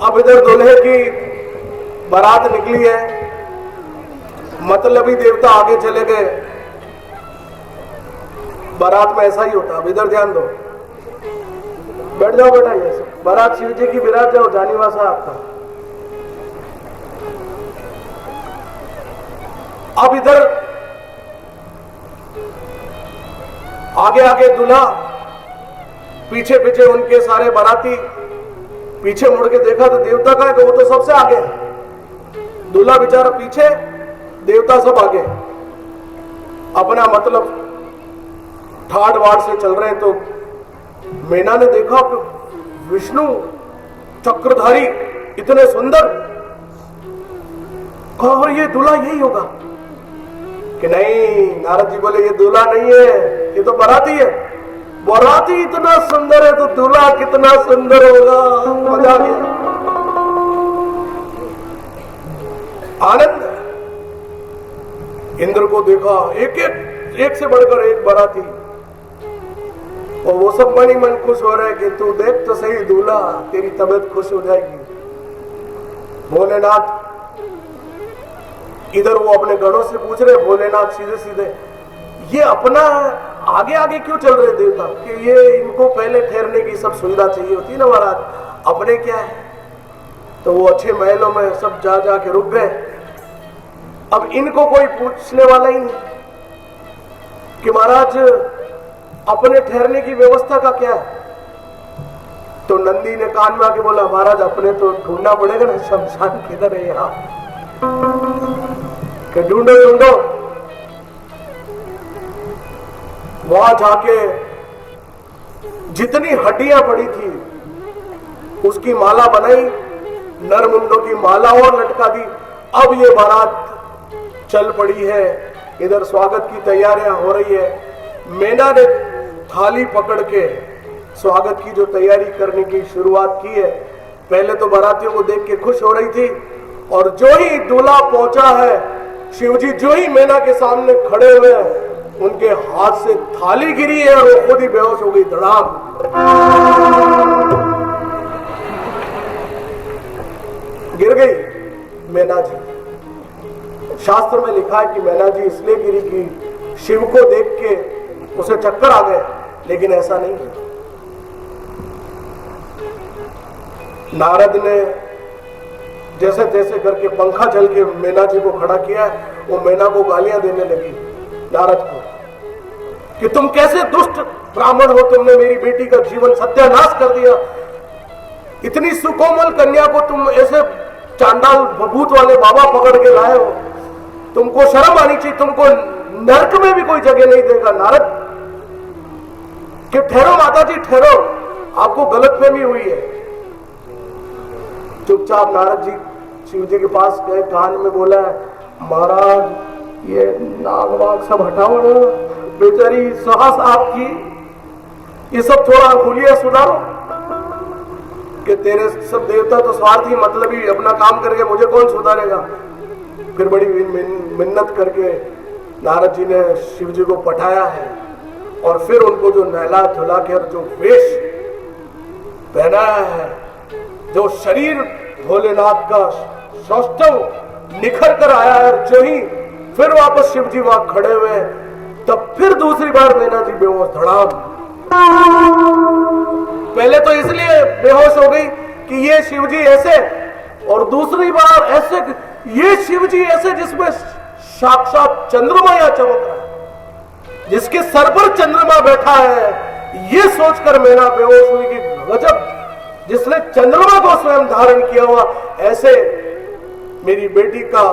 अब इधर दूल्हे की बारात निकली है, मतलबी देवता आगे चले गए। बारात में ऐसा ही होता। अब इधर ध्यान दो, बैठ जाओ बेटा, ये बारात शिव जी की विराज जाओ, जानीवासा आपका। अब इधर आगे आगे दूल्हा, पीछे पीछे उनके सारे बाराती। पीछे मुड़ के देखा तो देवता का है, तो वो तो सबसे आगे है। दूल्हा बेचारा पीछे, देवता सब आगे। अपना मतलब ठाड़ वाड़ से चल रहे हैं। तो मैना ने देखा कि विष्णु चक्रधारी इतने सुंदर, कहा ये दूल्हा यही होगा कि नहीं। नारद जी बोले ये दूल्हा नहीं है, ये तो बाराती है। बाराती इतना सुंदर है तो दूल्हा कितना सुंदर होगा। मजा आ गया, आनंद। इंद्र को देखा एक से बढ़कर एक बाराती, और वो सब मन ही मन खुश हो रहे हैं कि तू देख तो सही दूल्हा, तेरी तबीयत खुश हो जाएगी। भोलेनाथ इधर वो अपने गणों से पूछ रहे, भोलेनाथ सीधे सीधे ये अपना आगे आगे क्यों चल रहे देवता, कि ये इनको पहले ठहरने की सब सुविधा चाहिए होती है ना महाराज, अपने क्या है। तो वो अच्छे महलों में सब जा के रुक गए। अब इनको कोई पूछने वाला ही नहीं कि महाराज अपने ठहरने की व्यवस्था का क्या है। तो नंदी ने कान में आके बोला, महाराज अपने तो ढूंढना पड़ेगा ना, शमशान किधर है यहाँ, कि ढूंढो ढूंढो। वहां जाके जितनी हड्डियां पड़ी थी उसकी माला बनाई, नरमुंडों की माला और लटका दी। अब ये बारात चल पड़ी है, इधर स्वागत की तैयारियां हो रही है। मैना ने थाली पकड़ के स्वागत की जो तैयारी करने की शुरुआत की है। पहले तो बारातियों को देख के खुश हो रही थी, और जो ही दूल्हा पहुंचा है, शिवजी जो ही मैना के सामने खड़े हुए हैं, उनके हाथ से थाली गिरी है और वो खुद ही बेहोश हो गई, धड़ाम। गिर गई मैना जी। शास्त्र में लिखा है कि मैना जी इसलिए गिरी कि शिव को देख के उसे चक्कर आ गए, लेकिन ऐसा नहीं है। नारद ने जैसे तैसे करके पंखा चल के मैना जी को खड़ा किया। वो मैना को गालियां देने लगी नारद को कि तुम कैसे दुष्ट ब्राह्मण हो, तुमने मेरी बेटी का जीवन सत्यानाश कर दिया। इतनी सुकोमल कन्या को तुम ऐसे चांडाल भभूत वाले बाबा पकड़ के लाए हो, तुमको शर्म आनी चाहिए, तुमको नरक में भी कोई जगह नहीं देगा। नारद कि ठहरो माता जी ठहरो, आपको गलतफहमी हुई है। चुपचाप नारद जी शिव जी के पास गए, कान में बोला, महाराज ये नाग वाग सब हटाओ ना, बेचारी साहस आपकी, ये सब थोड़ा अंगुलियां सुधारो। कि तेरे सब देवता तो स्वार्थी, मतलब ही अपना काम करके मुझे कौन सुधारेगा। फिर बड़ी मिन्नत करके नारद जी ने शिव जी को पठाया है, और फिर उनको जो नहला धुला कर जो वेश पहनाया है, जो शरीर भोलेनाथ का सौष्ठव निखर कर आया है, जो ही फिर वापस शिव जी वहां खड़े हुए, तब फिर दूसरी बार मैना जी बेहोश, धड़ाम। पहले तो इसलिए बेहोश हो गई कि ये शिव जी ऐसे, और दूसरी बार ऐसे, ये शिव जी ऐसे जिसमें साक्षात चंद्रमा या चमक रहा है, जिसके सर पर चंद्रमा बैठा है, ये सोचकर मैना बेहोश हुई कि गजब, जिसने चंद्रमा को स्वयं धारण किया हुआ, ऐसे मेरी बेटी का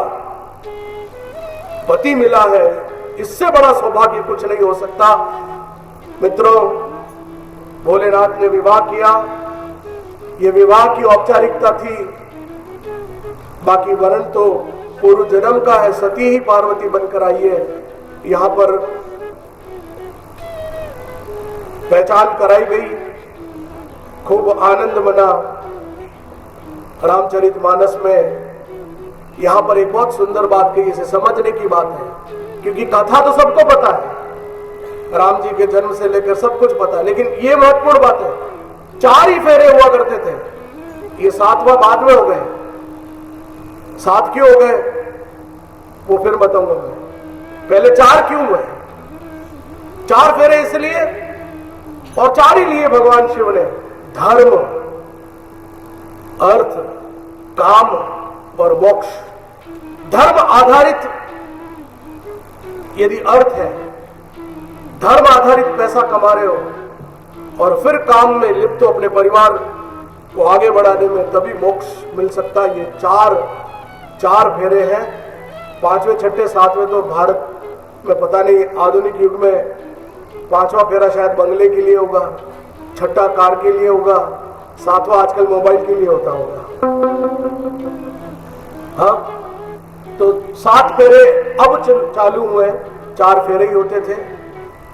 पति मिला है, इससे बड़ा सौभाग्य कुछ नहीं हो सकता। मित्रों, भोलेनाथ ने विवाह किया, ये विवाह की औपचारिकता थी, बाकी वरण तो पूर्व जन्म का है। सती ही पार्वती बनकर आई है। यहां पर पहचान कराई गई, खूब आनंद मना। रामचरितमानस में यहां पर एक बहुत सुंदर बात कही, इसे समझने की बात है, क्योंकि कथा तो सबको पता है, राम जी के जन्म से लेकर सब कुछ पता है, लेकिन ये महत्वपूर्ण बात है। 4 ही फेरे हुआ करते थे, ये 7वां बाद में हो गए। 7 क्यों हो गए वो फिर बताऊंगा मैं। पहले 4 क्यों हुए? 4 फेरे इसलिए, और 4 ही लिए भगवान शिव ने, धर्म, अर्थ, काम और मोक्ष। धर्म आधारित यदि अर्थ है, धर्म आधारित पैसा कमा रहे हो, और फिर काम में लिप्त हो अपने परिवार को आगे बढ़ाने में, तभी मोक्ष मिल सकता है। ये 4 फेरे हैं। 5वें, 6ठे, 7वें तो भारत में पता नहीं, आधुनिक युग में 5वां फेरा शायद बंगले के लिए होगा, 6ठा कार के लिए होगा, 7वां आजकल मोबाइल के लिए होता होगा। हाँ, तो 7 फेरे अब चालू हुए। 4 फेरे ही होते थे।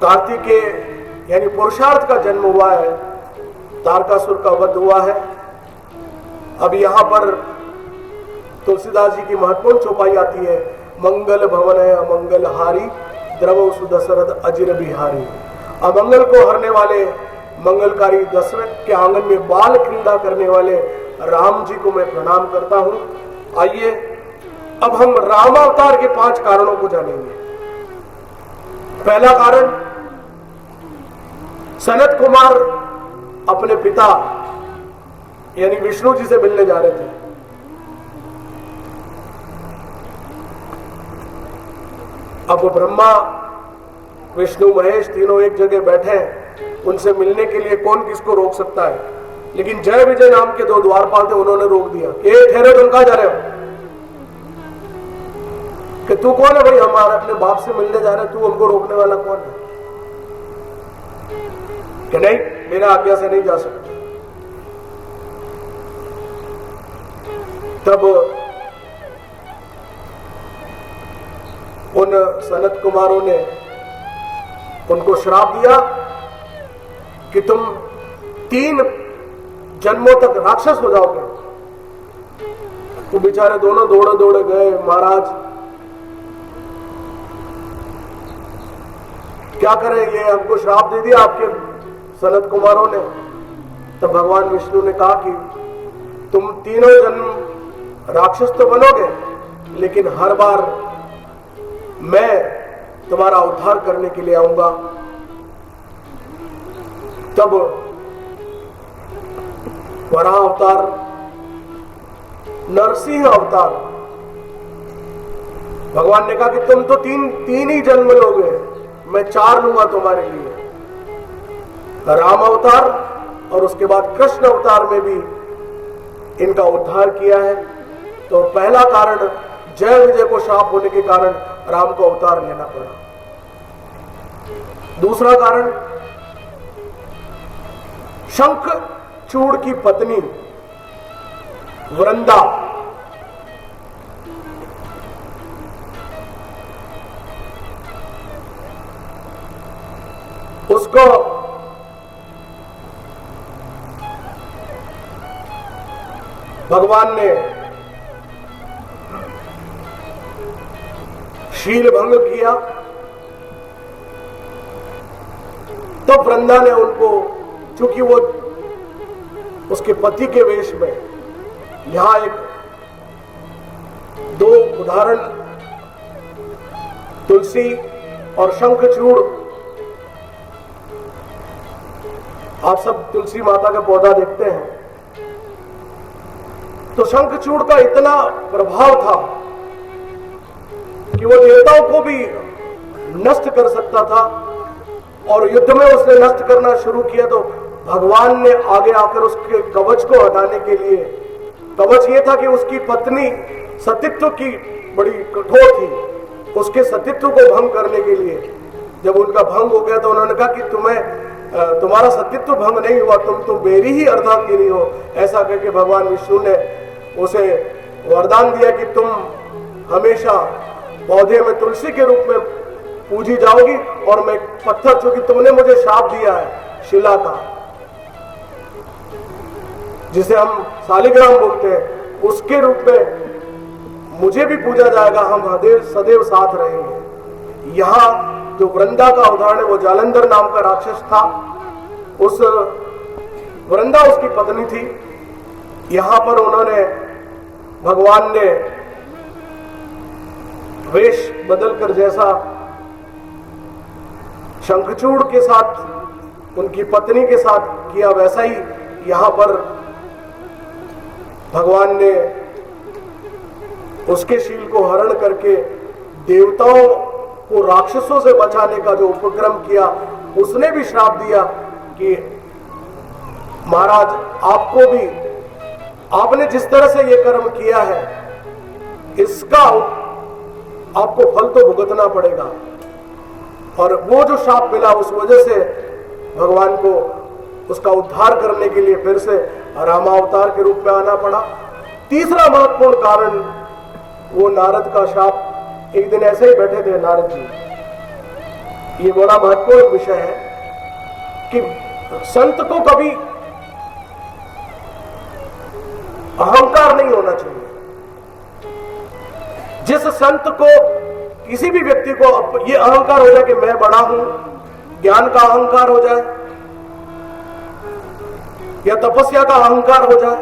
कार्तिकेय यानी पुरुषार्थ का जन्म हुआ है, तारकासुर का वध हुआ है। अब यहां पर तुलसीदास जी की महत्वपूर्ण चौपाई आती है, मंगल भवन है अमंगल हारी, द्रव सुदशरथ अजिर बिहारी। अमंगल को हरने वाले मंगलकारी दशरथ के आंगन में बाल क्रीड़ा करने वाले राम जी को मैं प्रणाम करता हूं। आइए अब हम रामावतार के 5 कारणों को जानेंगे। पहला कारण, सनत कुमार अपने पिता यानी विष्णु जी से मिलने जा रहे थे। अब वो ब्रह्मा, विष्णु, महेश तीनों एक जगह बैठे हैं, उनसे मिलने के लिए कौन किसको रोक सकता है? लेकिन जय विजय नाम के 2 द्वारपाल थे, उन्होंने रोक दिया। ठहरे, तुम कहां जा रहे हो? कि तू कौन है भाई? हमारे अपने बाप से मिलने जा रहे, तू हमको रोकने वाला कौन है? कि नहीं, मेरा आज्ञा से नहीं जा सकते। तब उन सनत कुमारों ने उनको श्राप दिया कि तुम 3 जन्मों तक राक्षस हो जाओगे। तो बेचारे दोनों दौड़े दौड़े गए, महाराज क्या करें, ये हमको श्राप दे दिया आपके सनत कुमारों ने। तब भगवान विष्णु ने कहा कि तुम तीनों जन्म राक्षस तो बनोगे, लेकिन हर बार मैं तुम्हारा उद्धार करने के लिए आऊंगा। तब वराह अवतार, नरसिंह अवतार, भगवान ने कहा कि तुम तो तीन ही जन्म लोगे, मैं 4 लूंगा तुम्हारे लिए। राम अवतार और उसके बाद कृष्ण अवतार में भी इनका उद्धार किया है। तो पहला कारण, जय विजय को शाप होने के कारण राम को अवतार लेना पड़ा। दूसरा कारण, शंखचूड़ की पत्नी वृंदा उसको भगवान ने शील भंग किया। तो वृंदा ने उनको, चूंकि वो उसके पति के वेश में, यहां एक 2 उदाहरण, तुलसी और शंखचूड़। आप सब तुलसी माता का पौधा देखते हैं, तो शंखचूड़ का इतना प्रभाव था कि वो देवताओं को भी नष्ट कर सकता था, और युद्ध में उसने नष्ट करना शुरू किया। तो भगवान ने आगे आकर उसके कवच को हटाने के लिए, कवच ये था कि उसकी पत्नी सतीत्व की बड़ी कठोर थी, उसके सतीत्व को भंग करने के लिए जब उनका भंग हो गया तो उन्होंने कहा कि तुम्हारा सतीत्व भंग नहीं हुआ, तुम मेरी ही अर्धांगिनी हो। ऐसा करके भगवान विष्णु ने उसे वरदान दिया कि तुम हमेशा पौधे में तुलसी के रूप में पूजी जाओगी, और मैं पत्थर, चूंकि तुमने मुझे शाप दिया है शिला का, जिसे हम शालिग्राम बोलते हैं, उसके रूप में मुझे भी पूजा जाएगा, हम सदैव साथ रहेंगे। यहां जो वृंदा का उदाहरण है, वो जालंधर नाम का राक्षस था। उस वृंदा उसकी पत्नी थी, यहां पर उन्होंने, भगवान ने वेश बदलकर जैसा शंखचूड़ के साथ उनकी पत्नी के साथ किया, वैसा ही यहां पर भगवान ने उसके शील को हरण करके देवताओं को राक्षसों से बचाने का जो उपक्रम किया, उसने भी श्राप दिया कि महाराज आपको भी, आपने जिस तरह से ये कर्म किया है इसका आपको फल तो भुगतना पड़ेगा। और वो जो श्राप मिला उस वजह से भगवान को उसका उद्धार करने के लिए फिर से रामावतार के रूप में आना पड़ा। तीसरा महत्वपूर्ण कारण वो नारद का श्राप। एक दिन ऐसे ही बैठे थे नारद जी। ये बड़ा महत्वपूर्ण विषय है कि संत को कभी अहंकार नहीं होना चाहिए। जिस संत को, किसी भी व्यक्ति को ये अहंकार हो जाए कि मैं बड़ा हूं, ज्ञान का अहंकार हो जाए या तपस्या का अहंकार हो जाए,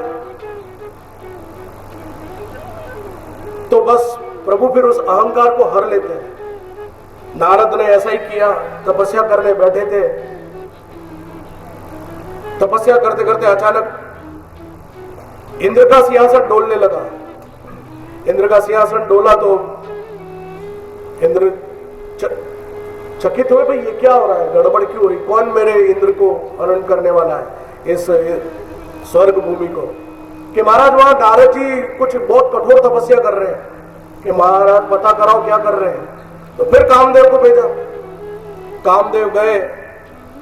तो बस प्रभु फिर उस अहंकार को हर लेते हैं। नारद ने ऐसा ही किया, तपस्या करने बैठे थे। तपस्या करते करते अचानक इंद्र का सिंहासन डोलने लगा। इंद्र का सिंहासन डोला तो इंद्र चकित हुए, भाई ये क्या हो रहा है, गड़बड़ क्यों हो रही, कौन मेरे इंद्र को हरण करने वाला है इस स्वर्ग भूमि को। कि महाराज वहां नारद जी कुछ बहुत कठोर तपस्या कर रहे हैं, कि महाराज पता कराओ क्या कर रहे हैं। तो फिर कामदेव को भेजा। कामदेव गए,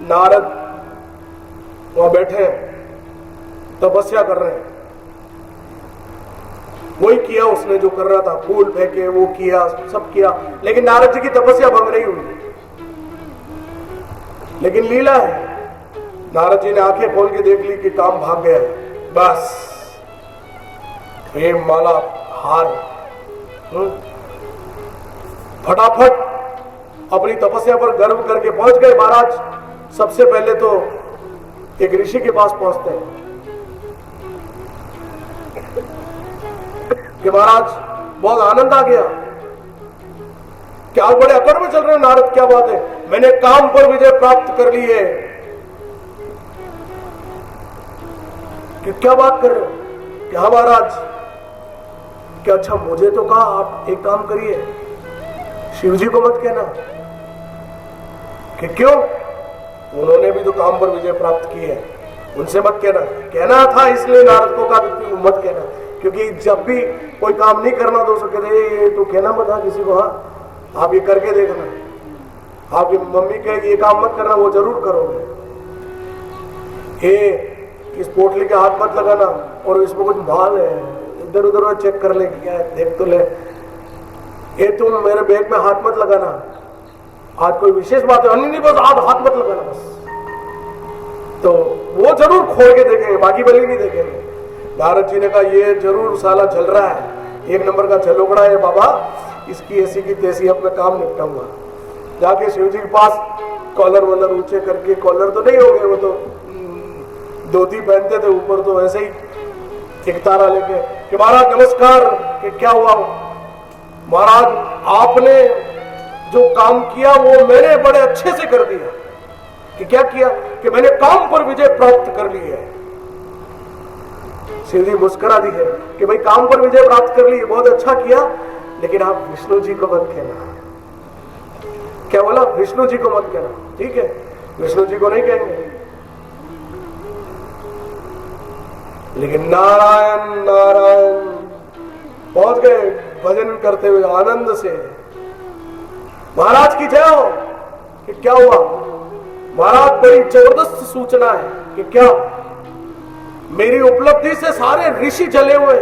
नारद वहां बैठे तपस्या कर रहे हैं। वही किया उसने जो कर रहा था, फूल फेंके, वो किया, सब किया, लेकिन नारद जी की तपस्या भंग नहीं हुई। लेकिन लीला है, नारद जी ने आंखें खोल के देख ली कि काम भाग गया है। बस ये माला हार, फटाफट अपनी तपस्या पर गर्व करके पहुंच गए। महाराज सबसे पहले तो एक ऋषि के पास पहुंचते हैं कि महाराज बहुत आनंद आ गया, क्या आप बड़े अकड़ में चल रहे हो नारद, क्या बात है, मैंने काम पर विजय प्राप्त कर ली है। कि क्या बात कर रहे हो, कि हाँ महाराज, क्या अच्छा मुझे तो कहा, आप एक काम करिए, शिव जी को मत कहना। कि क्यों, उन्होंने भी तो काम पर विजय प्राप्त की है, उनसे मत कहना। कहना था इसलिए नारद को कहा मत कहना, क्योंकि जब भी कोई काम नहीं करना तो उसको कहते ये तो कहना मत, किसी को, हाँ आप ये करके देखना, आपकी मम्मी कहेगी ये काम मत करना, वो जरूर करोगे। इस पोटली के हाथ मत लगाना, और इसमें कुछ भाल है, इधर उधर चेक कर ले, क्या है देख तो ले। ये तुम मेरे बैग में हाथ मत लगाना, आज कोई विशेष बात है, नहीं बस आप हाथ मत लगाना बस। तो वो जरूर खोल के देखेंगे, बाकी भले नहीं देखेंगे। नारद जी ने कहा ये जरूर साला चल रहा है, एक नंबर का झलोकड़ा है बाबा, इसकी ऐसी की तैसी अब मैं काम निपटाऊंगा। जाके शिव जी के पास कॉलर वॉलर ऊंचे करके, कॉलर तो नहीं हो गए, वो तो धोती पहनते थे, ऊपर तो ऐसे ही एक तारा लेके, कि महाराज नमस्कार, कि क्या हुआ महाराज, आपने जो काम किया वो मैंने बड़े अच्छे से कर दिया। कि क्या किया, कि मैंने काम पर विजय प्राप्त कर ली है। शिव जी मुस्कुरा दी है कि भाई काम पर विजय प्राप्त कर ली, बहुत अच्छा किया, लेकिन आप विष्णु जी को मत कहना। क्या बोला, विष्णु जी को मत कहना, ठीक है, विष्णु जी को नहीं कहेंगे। लेकिन नारायण नारायण पहुंच गए भजन करते हुए आनंद से, महाराज की जय हो। कि क्या हुआ महाराज, बड़ी जबरदस्त सूचना है। कि क्या, मेरी उपलब्धि से सारे ऋषि जले हुए,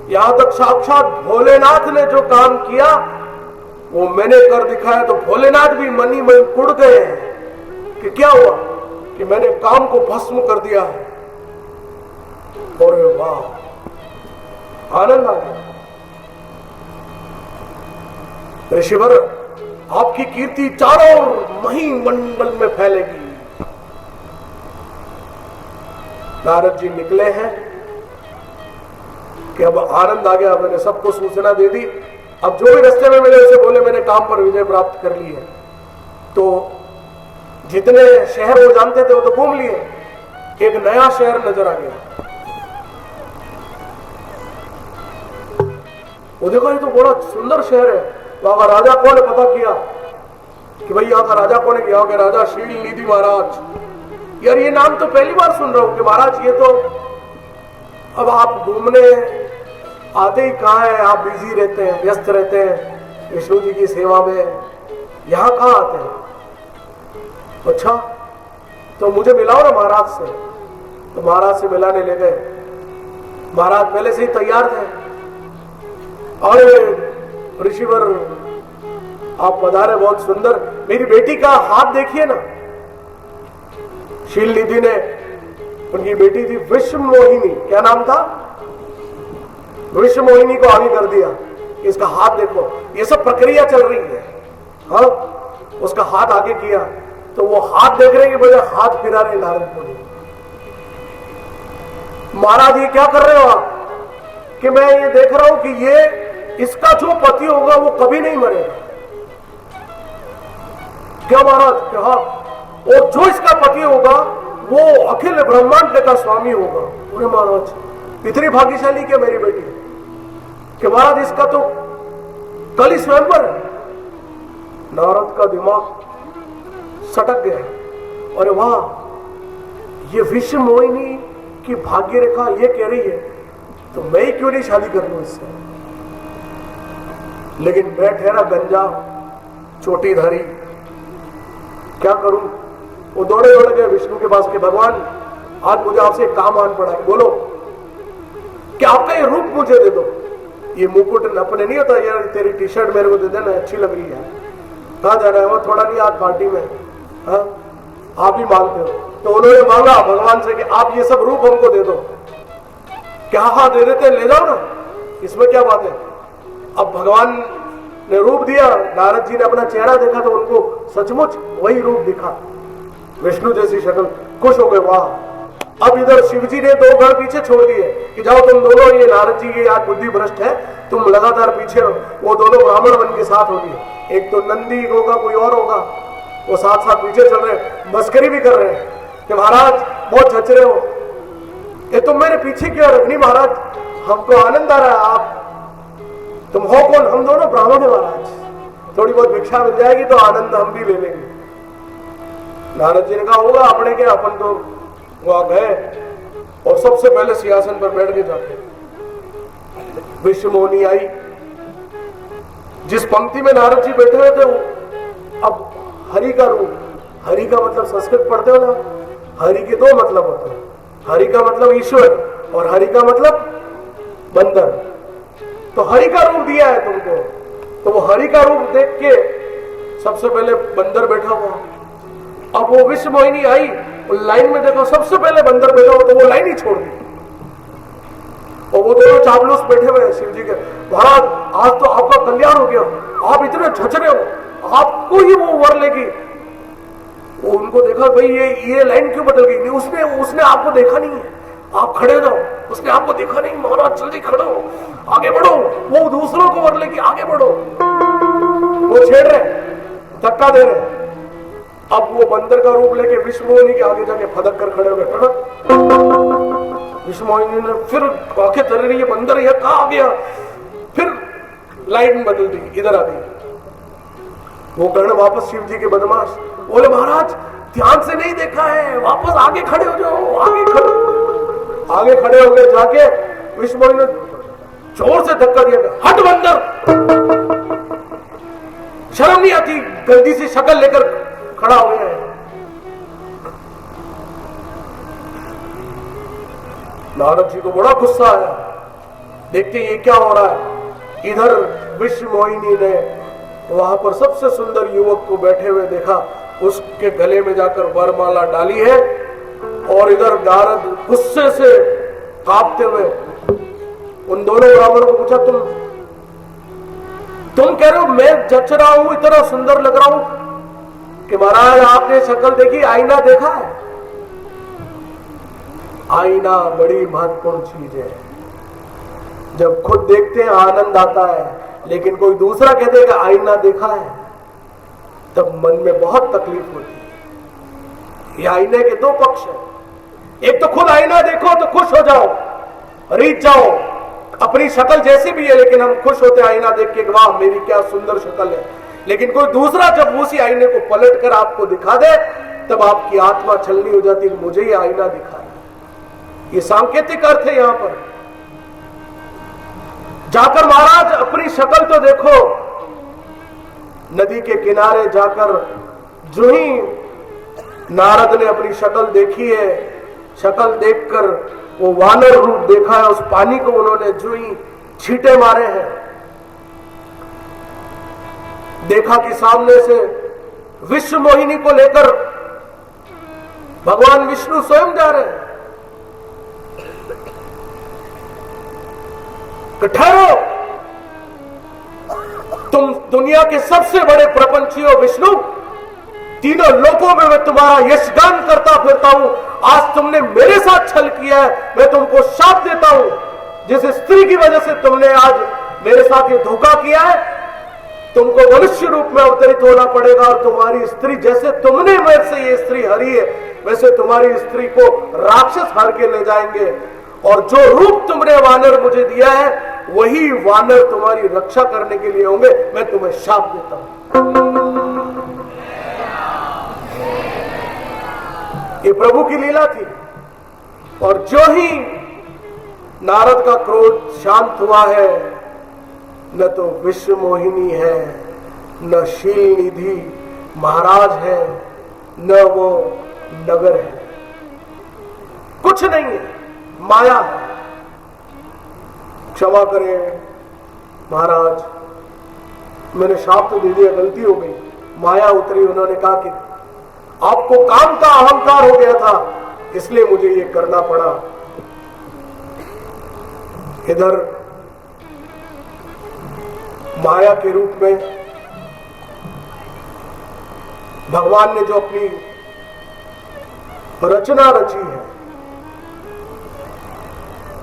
यहां तक साक्षात भोलेनाथ ने जो काम किया वो मैंने कर दिखाया, तो भोलेनाथ भी मनी मन कुड़ गए हैं। कि क्या हुआ, कि मैंने काम को भस्म कर दिया है। और वाह, आनंद आ गया। ऋषिवर, आपकी कीर्ति चारों महीमंडल में फैलेगी। नारद जी निकले हैं, कि अब आनंद आ गया, मैंने सबको सूचना दे दी, अब जो भी रास्ते में मिले उसे बोले मैंने काम पर विजय प्राप्त कर ली है। तो जितने शहर वो जानते थे वो तो घूम लिए, एक नया शहर नजर आ गया। वो देखो ये तो बड़ा सुंदर शहर है, वहां का राजा कौन है पता किया कि भाई यहाँ का राजा कौन है, यहाँ के राजा शील निधि महाराज। यार ये नाम तो पहली बार सुन रहा हूं कि महाराज ये तो, अब आप घूमने आते ही कहाँ है, आप बिजी रहते हैं, व्यस्त रहते हैं विष्णु जी की सेवा में, यहाँ कहाँ आते हैं? अच्छा तो मुझे मिलाओ ना महाराज से। तो महाराज से मिलाने ले गए। महाराज पहले से ही तैयार थे। और ऋषिवर आप पधारे, बहुत सुंदर, मेरी बेटी का हाथ देखिए ना। शील निधि ने, उनकी बेटी थी विश्व मोहिनी, क्या नाम था, विश्व मोहिनी को आगे कर दिया, इसका हाथ देखो, ये सब प्रक्रिया चल रही है। हाँ उसका हाथ आगे किया तो वो हाथ देख रहे कि मुझे हाथ फिरा रहे नारद मुनि। महाराज ये क्या कर रहे हो आप? कि मैं ये देख रहा हूं कि ये इसका जो पति होगा वो कभी नहीं मरेगा। क्या महाराज? क्या? और जो इसका पति होगा वो अखिल ब्रह्मांड का स्वामी होगा। अरे महाराज इतनी भाग्यशाली क्या मेरी बेटी कि महाराज इसका तो कल ही स्वयंवर है। नारद का दिमाग सटक गया। अरे वाह, ये विश्व मोहिनी की भाग्य रेखा ये कह रही है तो मैं ही क्यों नहीं शादी कर लूं इससे। लेकिन मैं ठहरा गंजा चोटीधारी, क्या करूं? वो दौड़े दौड़ गए विष्णु के पास के भगवान आज मुझे आपसे एक काम आन पड़ा है, बोलो कि आपका ये रूप मुझे दे दो, ये मुकुट अपने नहीं होता यार, तेरी टी शर्ट मेरे को दे देना, अच्छी लग रही है। कहाँ जा रहा है वो? थोड़ा नहीं आज पार्टी में। हाँ आप ही मांगते हो। तो उन्होंने मांगा भगवान से कि आप ये सब रूप हमको दे दो। क्या? हाँ दे देते, ले जाओ ना, इसमें क्या बात है। अब भगवान ने रूप दिया, नारद जी ने अपना चेहरा देखा तो उनको सचमुच वही रूप दिखा, विष्णु जैसी शक्ल। खुश हो गए, वाह। अब इधर शिव जी ने 2 गण पीछे छोड़ दिए कि जाओ तुम दोनों, ये नारद जी की आज बुद्धि भ्रष्ट है, तुम लगातार पीछे रहो। वो दोनों ब्राह्मण बन के साथ हो गए, एक तो नंदी होगा कोई और होगा, वो साथ साथ पीछे चल रहे हैं, मस्करी भी कर रहे हैं कि महाराज बहुत छच रहे हो, ये तुम मेरे पीछे क्यों रखनी महाराज, हमको आनंद आ रहा है। आप तुम हो कौन? हम दोनों ब्राह्मण है महाराज, थोड़ी बहुत भिक्षा मिल जाएगी तो आनंद हम भी ले लेंगे। नारद जी ने कहा होगा अपने के, अपन तो वहां गए और सबसे पहले सिंहासन पर बैठ के जाते। विश्व मोहिनी आई, जिस पंक्ति में नारद जी बैठे हुए थे, अब हरि का रूप, हरि का मतलब संस्कृत पढ़ते हो ना, हरि के 2 मतलब होते हैं, हरि का मतलब ईश्वर और हरि का मतलब बंदर। तो हरि का रूप दिया है तुमको, तो वो हरि का रूप देख के सबसे पहले बंदर बैठा हुआ। अब वो विश्व मोहिनी आई, लाइन में देखो सबसे पहले बंदर बैठा हुआ, तो वो लाइन ही छोड़ दी और वो दोनों चावलूस बैठे हुए हैं शिव जी के। महाराज आज तो आपका कल्याण हो गया, आप इतने छचरे हो, आपको ही वो वर लेगी। वो उनको देखा, भाई ये लाइन क्यों बदल गई? नहीं, उसने आपको देखा नहीं है, आप खड़े हो जाओ, उसने आपको देखा नहीं, महाराज जल्दी खड़े हो, आगे बढ़ो, वो दूसरों को वर लेगी, आगे बढ़ो। वो छेड़ रहे, धक्का दे रहे। अब वो बंदर का रूप लेके विश्व मोहिनी के आगे जाके फदक कर खड़े हो गए। विश्व मोहिनी ने फिर आंखें तर रही है, बंदर यह कहाँ आ गया? फिर लाइन बदल दी, इधर आ गई। वो गण वापस शिव जी के बदमाश बोले, महाराज ध्यान से नहीं देखा है, वापस आगे खड़े हो जाओ, आगे खड़े हो गए। जाके विश्व मोहिनी ने जोर से धक्का दिया, हट बंदर, शर्म नहीं आती, गंदी सी शक्ल लेकर खड़ा हो गया है। नारद जी को बड़ा गुस्सा आया, देखते ये क्या हो रहा है। इधर विश्व मोहिनी ने वहां पर सबसे सुंदर युवक को बैठे हुए देखा, उसके गले में जाकर वरमाला डाली है, और इधर नारद गुस्से से कांपते हुए उन दोनों ब्राह्मणों को पूछा, तुम कह रहे हो मैं जच रहा हूं, इतना सुंदर लग रहा हूं कि महाराज आपने शक्ल देखी, आईना देखा है? आईना बड़ी महत्वपूर्ण चीज है। जब खुद देखते हैं आनंद आता है, लेकिन कोई दूसरा कह देगा आईना देखा है, तब मन में बहुत तकलीफ होती है। ये आईने के दो पक्ष हैं। एक तो खुद आईना देखो तो खुश हो जाओ, रीझ जाओ, अपनी शक्ल जैसी भी है लेकिन हम खुश होते हैं आईना देख के, वाह मेरी क्या सुंदर शक्ल है। लेकिन कोई दूसरा जब उसी आईने को पलट कर आपको दिखा दे, तब आपकी आत्मा छलनी हो जाती है, मुझे ये आईना दिखा है। ये सांकेतिक अर्थ है। यहां पर जाकर महाराज अपनी शक्ल तो देखो। नदी के किनारे जाकर जो ही नारद ने अपनी शक्ल देखी है, शक्ल देखकर वो वानर रूप देखा है, उस पानी को उन्होंने जो ही छींटे मारे हैं, देखा कि सामने से विश्व मोहिनी को लेकर भगवान विष्णु स्वयं जा रहे हैं। ठहरो, तुम दुनिया के सबसे बड़े प्रपंची हो विष्णु, तीनों लोकों में मैं तुम्हारा यशगान करता फिरता हूं। आज तुमने मेरे साथ छल किया है, मैं तुमको शाप देता हूं। जिस स्त्री की वजह से तुमने आज मेरे साथ ये धोखा किया है, तुमको मनुष्य रूप में अवतरित होना पड़ेगा, और तुम्हारी स्त्री, जैसे तुमने मेरे से ये स्त्री हरी है, वैसे तुम्हारी स्त्री को राक्षस हर के ले जाएंगे, और जो रूप तुमने वानर मुझे दिया है वही वानर तुम्हारी रक्षा करने के लिए होंगे। मैं तुम्हें शाप देता हूं। ये प्रभु की लीला थी। और जो ही नारद का क्रोध शांत हुआ है, न तो विश्व मोहिनी है, न शील निधि महाराज है, न वो नगर है, कुछ नहीं है, माया है। क्षमा करें महाराज, मैंने शाप तो दे दिया, गलती हो गई, माया उतरी। उन्होंने कहा कि आपको काम का अहंकार हो गया था, इसलिए मुझे ये करना पड़ा। इधर माया के रूप में भगवान ने जो अपनी रचना रची है,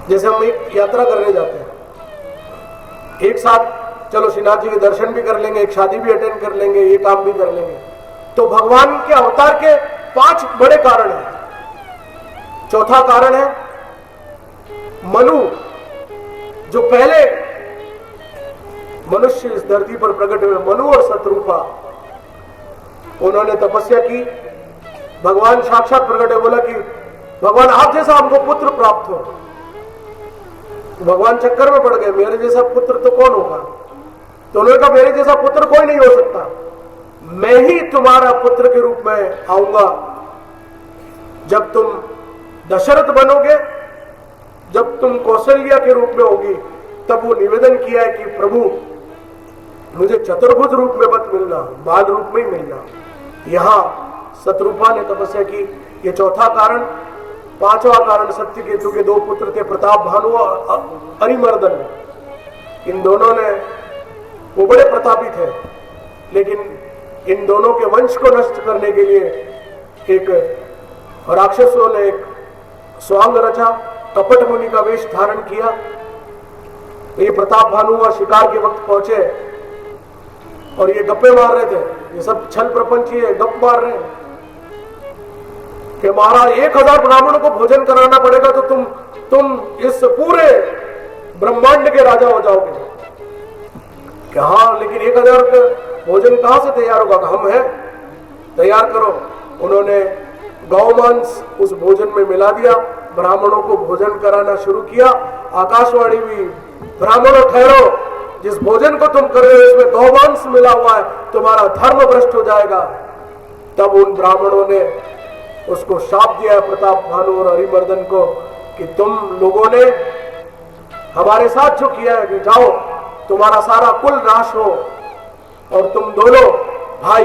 जैसे हम एक यात्रा करने जाते हैं, एक साथ चलो श्रीनाथ जी के दर्शन भी कर लेंगे, एक शादी भी अटेंड कर लेंगे, ये काम भी कर लेंगे। तो भगवान के अवतार के 5 बड़े कारण हैं। चौथा कारण है मनु, जो पहले मनुष्य इस धरती पर प्रकट हुए, मनु और शत्रुपा, उन्होंने तपस्या की। भगवान साक्षात प्रकट है, बोला कि भगवान आप जैसा हमको पुत्र प्राप्त हो। भगवान चक्कर में पड़ गए, मेरे जैसा पुत्र तो कौन होगा। तो उन्होंने कहा मेरे जैसा पुत्र कोई नहीं हो सकता, मैं ही तुम्हारा पुत्र के रूप में आऊंगा। जब तुम दशरथ बनोगे, जब तुम कौशल्या के रूप में होगी, तब वो निवेदन किया है कि प्रभु मुझे चतुर्भुज रूप में मत मिलना, बाल रूप में ही मिलना। यहां शत्रुपा ने तपस्या की। ये चौथा कारण। 5वां कारण सत्यकेतु के 2 पुत्र थे, प्रताप भानु और अरिमर्दन। इन दोनों ने, वो बड़े प्रतापी थे, लेकिन इन दोनों के वंश को नष्ट करने के लिए एक राक्षसों ने एक स्वांग रचा, कपट मुनि का वेश धारण किया। ये प्रताप भानु और शिकार के वक्त पहुंचे और ये गप्पे मार रहे थे। ये सब छल प्रपंची है, गप मार रहे हैं कि महाराज 1000 ब्राह्मणों को भोजन कराना पड़ेगा तो तुम इस पूरे ब्रह्मांड के राजा हो जाओगे। क्या हाँ, लेकिन 1000 का भोजन कहां से तैयार होगा, हम हैं, तैयार करो। उन्होंने गौमांस उस भोजन में मिला दिया, ब्राह्मणों को भोजन कराना शुरू किया। आकाशवाणी भी, ब्राह्मणों ठहरो, जिस भोजन को तुम कर रहे हो इसमें गौमांस मिला हुआ है, तुम्हारा धर्म भ्रष्ट हो जाएगा। तब उन ब्राह्मणों ने उसको शाप दिया प्रताप भानु और हरिवर्धन को कि तुम लोगों ने हमारे साथ जो किया है कि जाओ तुम्हारा सारा कुल नाश हो, और तुम दोनों भाई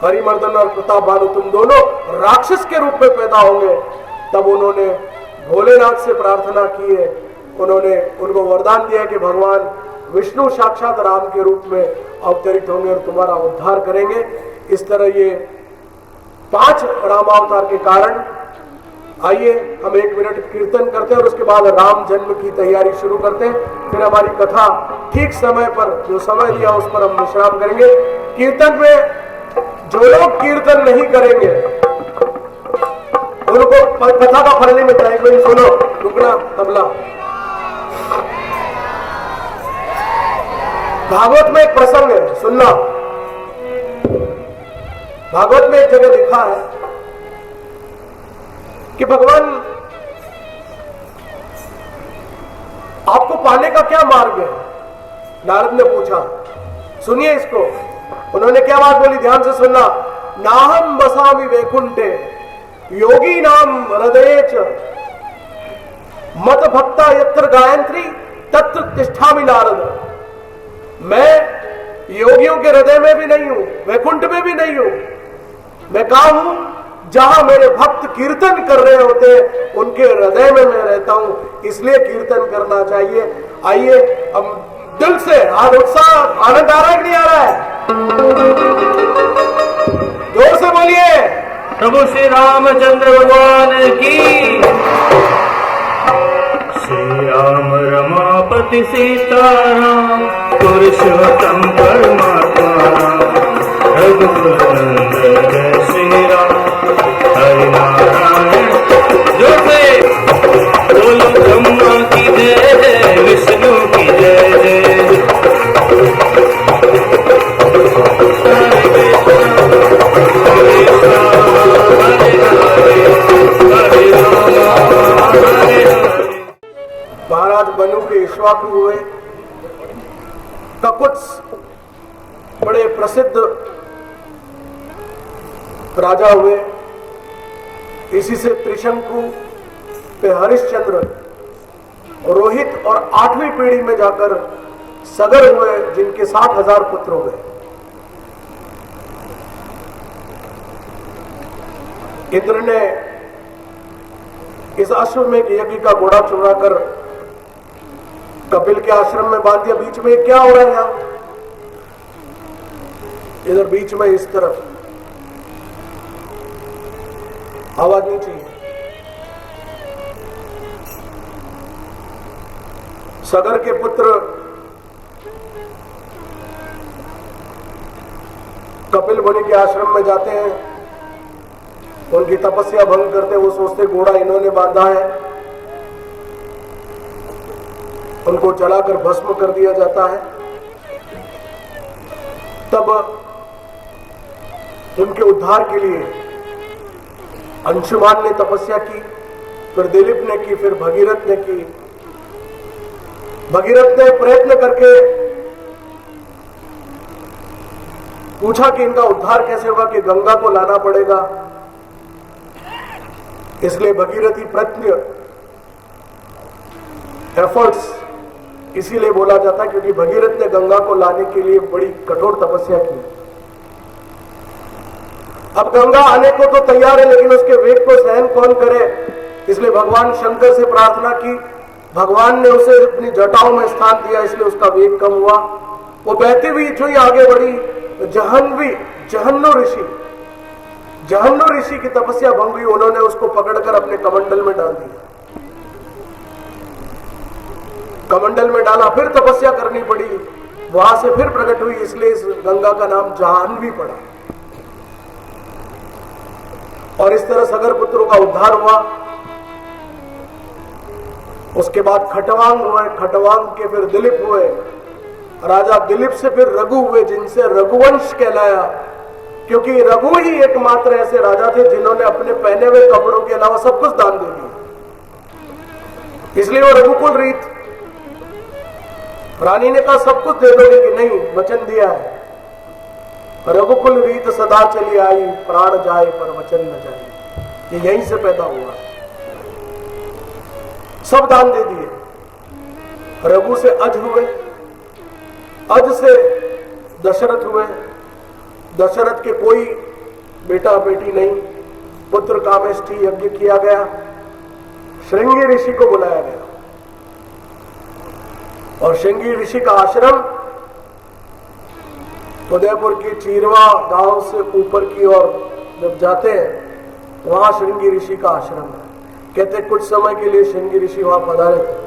हरिवर्धन और प्रताप भानु तुम दोनों राक्षस के रूप में पैदा होंगे। तब उन्होंने भोलेनाथ से प्रार्थना की है, उन्होंने उनको वरदान दिया कि भगवान विष्णु साक्षात राम के रूप में अवतरित होंगे और तुम्हारा उद्धार करेंगे। इस तरह ये 5 रामावतार के कारण आइए हम 1 मिनट कीर्तन करते हैं और उसके बाद राम जन्म की तैयारी शुरू करते हैं। फिर हमारी कथा ठीक समय पर, जो समय दिया उस पर हम विश्राम करेंगे। कीर्तन में जो लोग कीर्तन नहीं करेंगे उनको कथा का फल नहीं मिलता है। कोई सुनो, रुकना तबला। भागवत में एक प्रसंग है, सुनना। भागवत में एक जगह लिखा है कि भगवान आपको पाने का क्या मार्ग है? नारद ने पूछा। सुनिए इसको, उन्होंने क्या बात बोली, ध्यान से सुनना। नाहम बसामि वैकुंठे योगी नाम हृदये च मत भक्ता यत्र गायत्री तत्र तिष्ठामि नारद। मैं योगियों के हृदय में भी नहीं हूं, वैकुंठ में भी नहीं हूं। मैं कहां हूं? जहां मेरे भक्त कीर्तन कर रहे होते हैं उनके हृदय में मैं रहता हूं, इसलिए कीर्तन करना चाहिए। आइए हम दिल से, आज उत्साह आनंद आ रहा है कि नहीं आ रहा है? जोर से बोलिए, प्रभु श्री रामचंद्र भगवान की। श्री राम रमापति सीताराम पुरुषोत्तम परमात्मा रघुकुल नंदन जय श्री राम हरि नारायण। जो से बोलो ब्रह्मा की जय जय, विष्णु की जय जय। महाराज बनु के इक्ष्वाकु हुए, ककुत्स बड़े प्रसिद्ध राजा हुए। इसी से त्रिशंकु पे हरिश्चंद्र, रोहित और 8वीं पीढ़ी में जाकर सगर हुए, जिनके 60,000 पुत्र हो गए। इंद्र ने इस अश्वमेध यज्ञ का घोड़ा चुरा कर कपिल के आश्रम में बांध दिया। बीच में क्या हो रहा है यहां? इधर बीच में इस तरफ आवाज नहीं चाहिए। सगर के पुत्र कपिल मुनि के आश्रम में जाते हैं, उनकी तपस्या भंग करते हैं। वो सोचते घोड़ा इन्होंने बांधा है, उनको जलाकर भस्म कर दिया जाता है। तब उनके उद्धार के लिए अंशुमान ने तपस्या की, फिर दिलीप ने की, फिर भगीरथ ने की। भगीरथ ने प्रयत्न करके पूछा कि इनका उद्धार कैसे होगा, कि गंगा को लाना पड़ेगा। इसलिए भगीरथी प्रयत्न, एफर्ट्स इसीलिए बोला जाता है क्योंकि भगीरथ ने गंगा को लाने के लिए बड़ी कठोर तपस्या की। अब गंगा आने को तो तैयार है, लेकिन उसके वेग को सहन कौन करे? इसलिए भगवान शंकर से प्रार्थना की। भगवान ने उसे अपनी जटाओं में स्थान दिया, इसलिए उसका वेग कम हुआ। वो बहती हुई जो ही आगे बढ़ी। जहन्नु ऋषि की तपस्या भंग हुई। उन्होंने उसको पकड़कर अपने कमंडल में डाल दिया। कमंडल में डाला, फिर तपस्या करनी पड़ी, वहां से फिर प्रकट हुई, इसलिए इस गंगा का नाम जाह्नवी पड़ा। और इस तरह सगर पुत्रों का उद्धार हुआ। उसके बाद खटवांग हुए, खटवांग के फिर दिलीप हुए, राजा दिलीप से फिर रघु हुए, जिनसे रघुवंश कहलाया, क्योंकि रघु ही एकमात्र ऐसे राजा थे जिन्होंने अपने पहने हुए कपड़ों के अलावा सब कुछ दान दे दिया, इसलिए वो रघुकुल रीत। रानी ने कहा सब कुछ दे दोगे कि नहीं, वचन दिया है। रघुकुल रीत सदा चली आई, प्राण जाए पर वचन न जाए। ये यहीं से पैदा हुआ, सब दान दे दिए। रघु से अज हुए, अज से दशरथ हुए। दशरथ के कोई बेटा बेटी नहीं, पुत्र कामेष्टि यज्ञ किया गया, श्रृंगी ऋषि को बुलाया गया। और श्रृंगी ऋषि का आश्रम उदयपुर की चीरवा गांव से ऊपर की ओर जब जाते हैं, वहां श्रृंगी ऋषि का आश्रम है। कहते कुछ समय के लिए श्रृंगी ऋषि वहां पधारे थे।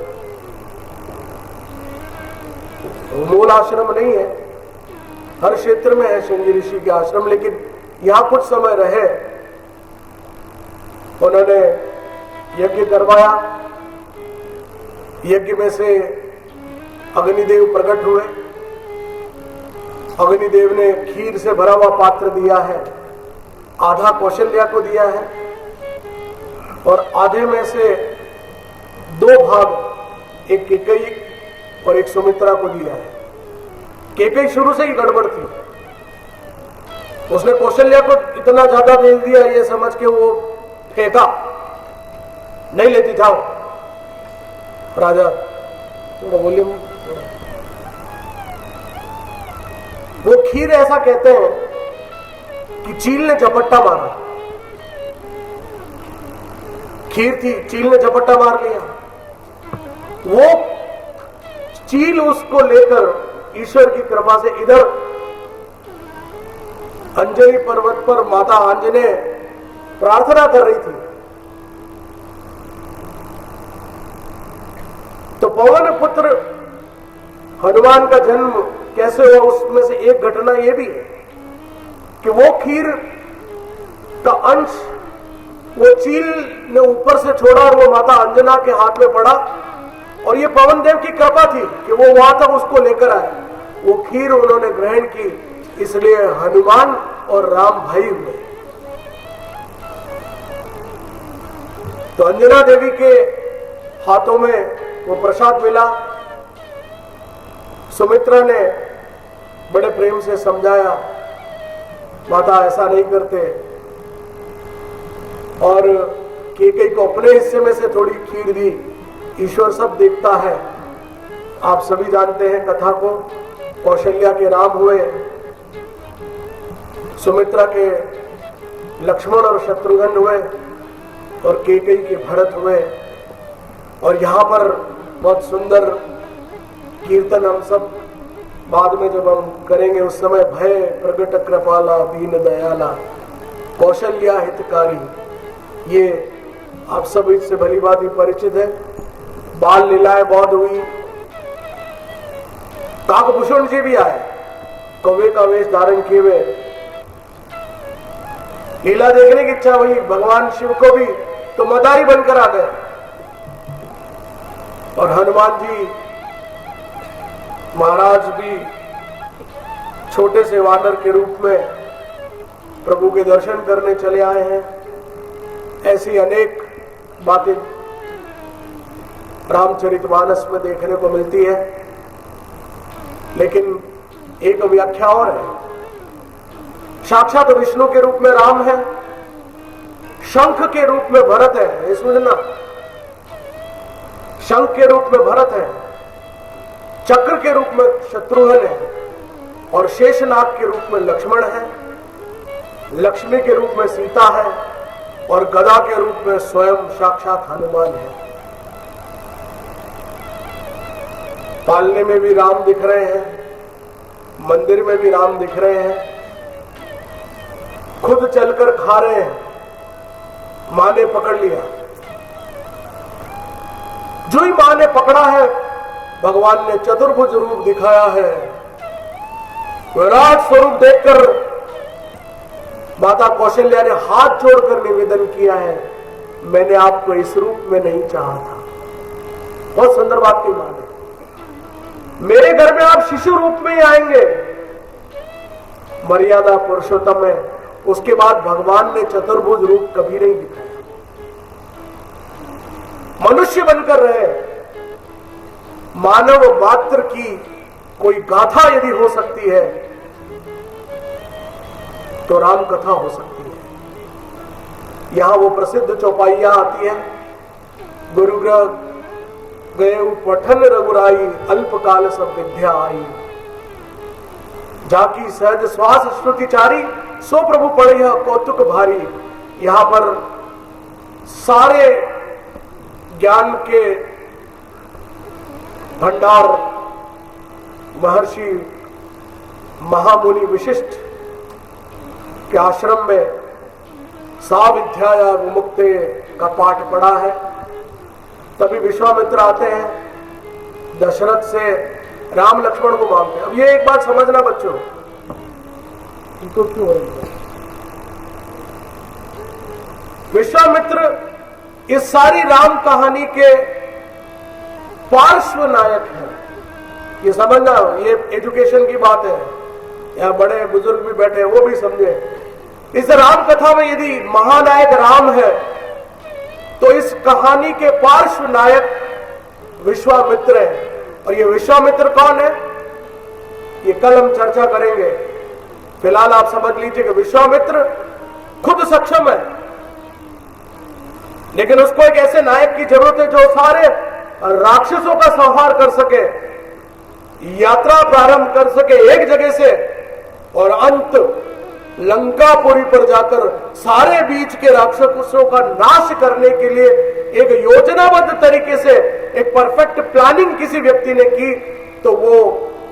मूल आश्रम नहीं है, हर क्षेत्र में है श्रृंगी ऋषि के आश्रम, लेकिन यहां कुछ समय रहे। उन्होंने यज्ञ करवाया, यज्ञ में से अग्निदेव प्रकट हुए। अग्निदेव ने खीर से भरा हुआ पात्र दिया है, आधा कौशल्या को दिया है और आधे में से 2 भाग एक केकई और एक सुमित्रा को दिया है। केकई शुरू से ही गड़बड़ थी, उसने कौशल्या को इतना ज्यादा दे दिया ये समझ के वो फेंका, नहीं लेती जाओ। राजा थोड़ा वॉल्यूम, वो खीर ऐसा कहते हैं कि चील ने झपट्टा मारा, खीर थी, चील ने झपट्टा मार लिया। वो चील उसको लेकर ईश्वर की कृपा से इधर अंजनी पर्वत पर माता आंजनेय प्रार्थना कर रही थी, तो पवन पुत्र हनुमान का जन्म कैसे हुआ, उसमें से एक घटना यह भी है कि वो खीर का अंश वो चील ने ऊपर से छोड़ा और वो माता अंजना के हाथ में पड़ा, और ये पवन देव की कृपा थी कि वो वहां तक उसको लेकर आए। वो खीर उन्होंने ग्रहण की, इसलिए हनुमान और राम भाई हुए। तो अंजना देवी के हाथों में वो प्रसाद मिला। सुमित्रा ने बड़े प्रेम से समझाया, माता ऐसा नहीं करते, और केकई को अपने हिस्से में से थोड़ी खीर दी। ईश्वर सब देखता है, आप सभी जानते हैं कथा को। कौशल्या के राम हुए, सुमित्रा के लक्ष्मण और शत्रुघ्न हुए, और केकई के भरत हुए। और यहां पर बहुत सुंदर कीर्तन हम सब बाद में जब हम करेंगे उस समय, भय प्रगट कृपाला दीन दयाला कौशल्या हितकारी, ये आप सब इससे भली बात ही परिचित है। बाल लीलाएं बहुत हुई, काकभूषण जी भी आए, कौवे का वेश धारण किए हुए, लीला देखने की इच्छा हुई। भगवान शिव को भी तो मदारी बनकर आ गए, और हनुमान जी महाराज भी छोटे से वानर के रूप में प्रभु के दर्शन करने चले आए हैं। ऐसी अनेक बातें रामचरितमानस में देखने को मिलती है, लेकिन एक व्याख्या और है। साक्षात विष्णु के रूप में राम है, शंख के रूप में भरत है, समझना, शंख के रूप में भरत है, चक्र के रूप में शत्रुघ्न है, और शेषनाग के रूप में लक्ष्मण है, लक्ष्मी के रूप में सीता है, और गदा के रूप में स्वयं साक्षात हनुमान है। पालने में भी राम दिख रहे हैं, मंदिर में भी राम दिख रहे हैं, खुद चलकर खा रहे हैं, मां ने पकड़ लिया। जो ही मां ने पकड़ा है, भगवान ने चतुर्भुज रूप दिखाया है। विराट स्वरूप देखकर माता कौशल्या ने हाथ जोड़कर निवेदन किया है, मैंने आपको इस रूप में नहीं चाहा था। बहुत सुंदर बात की मां ने, मेरे घर में आप शिशु रूप में ही आएंगे, मर्यादा पुरुषोत्तम है। उसके बाद भगवान ने चतुर्भुज रूप कभी नहीं दिखाया, मनुष्य बनकर रहे। मानव मात्र की कोई गाथा यदि हो सकती है तो राम कथा हो सकती है। यहां वो प्रसिद्ध चौपाइयां आती है, गुरुग्रह गए पठन रघुराई, अल्पकाल सब विद्या आई, जाकी सहज श्वास श्रुतिचारी, सो प्रभु पढ़े कौतुक भारी। यहां पर सारे ज्ञान के भंडार महर्षि महामुनि विशिष्ट के आश्रम में सा विद्याया विमुक्ते का पाठ पढ़ा है। तभी विश्वामित्र आते हैं, दशरथ से राम लक्ष्मण को मांगते हैं। अब ये एक बात समझना बच्चों, इनको क्यों हो रही है? विश्वामित्र इस सारी राम कहानी के पार्श्व नायक है। ये समझना, ये एजुकेशन की बात है, यहाँ बड़े बुजुर्ग भी बैठे हैं, वो भी समझे। इस राम कथा में यदि महानायक राम है तो इस कहानी के पार्श्व नायक विश्वामित्र है। और ये विश्वामित्र कौन है, ये कल हम चर्चा करेंगे। फिलहाल आप समझ लीजिए कि विश्वामित्र खुद सक्षम है, लेकिन उसको एक ऐसे नायक की जरूरत है जो सारे राक्षसों का संहार कर सके, यात्रा प्रारंभ कर सके एक जगह से, और अंत लंकापुरी पर जाकर सारे बीच के राक्षसों का नाश करने के लिए एक योजनाबद्ध तरीके से एक परफेक्ट प्लानिंग किसी व्यक्ति ने की, तो वो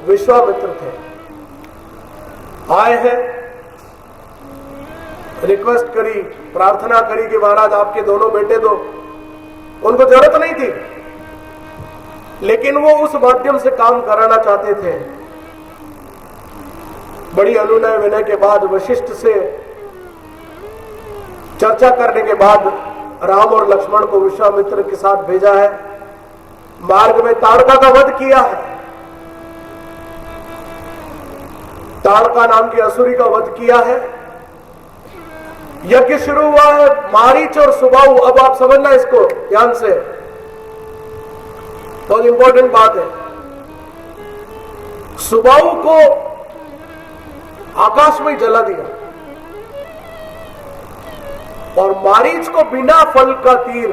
विश्वामित्र थे। आए हैं, रिक्वेस्ट करी, प्रार्थना करी कि महाराज आपके दोनों बेटे दो। उनको जरूरत नहीं थी, लेकिन वो उस माध्यम से काम कराना चाहते थे। बड़ी अनुनय विनय के बाद, वशिष्ठ से चर्चा करने के बाद राम और लक्ष्मण को विश्वामित्र के साथ भेजा है। मार्ग में ताड़का का वध किया है, ताड़का नाम की असुरी का वध किया है। यज्ञ शुरू हुआ है, मारीच और सुबाहु। अब आप समझना इसको ध्यान से, बहुत इंपॉर्टेंट बात है। सुबाहु को आकाश में जला दिया और मारीच को बिना फल का तीर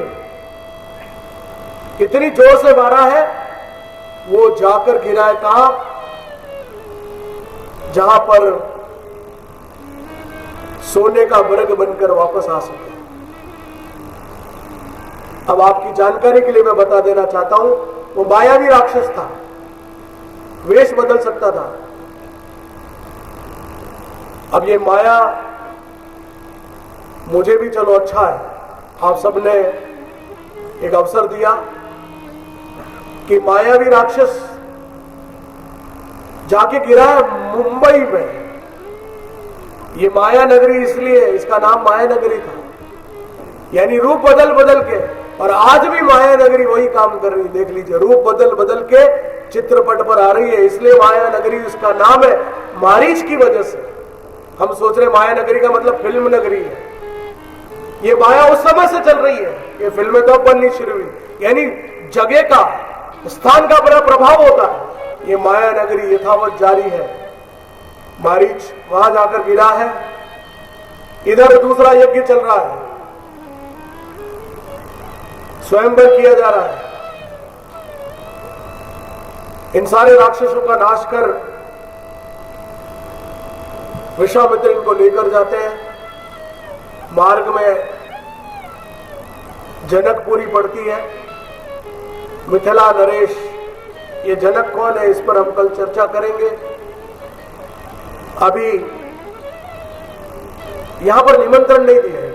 कितनी जोर से मारा है, वो जाकर गिरा है कहां, जहां पर सोने का मृग बनकर वापस आ सके। अब आपकी जानकारी के लिए मैं बता देना चाहता हूं, वो मायावी राक्षस था, वेश बदल सकता था। अब ये माया मुझे भी चलो अच्छा है, आप सबने एक अवसर दिया कि मायावी राक्षस जाके गिरा है मुंबई में। ये माया नगरी इसलिए इसका नाम माया नगरी था, यानी रूप बदल बदल के, और आज भी माया नगरी वही काम कर रही है। देख लीजिए, रूप बदल बदल के चित्रपट पर आ रही है, इसलिए माया नगरी उसका नाम है, मारीच की वजह से। हम सोच रहे माया नगरी का मतलब फिल्म नगरी है, ये माया उस समय से चल रही है, ये फिल्में तो अब बननी शुरू हुई, यानी जगह का, स्थान का बड़ा प्रभाव होता है। ये माया नगरी यथावत जारी है। मारीच वहां जाकर गिरा है, इधर दूसरा यज्ञ चल रहा है, स्वयंवर किया जा रहा है। इन सारे राक्षसों का नाश कर विश्वामित्र इनको लेकर जाते हैं। मार्ग में जनकपुरी पड़ती है, मिथिला नरेश। ये जनक कौन है, इस पर हम कल चर्चा करेंगे। अभी यहां पर निमंत्रण नहीं दिया है।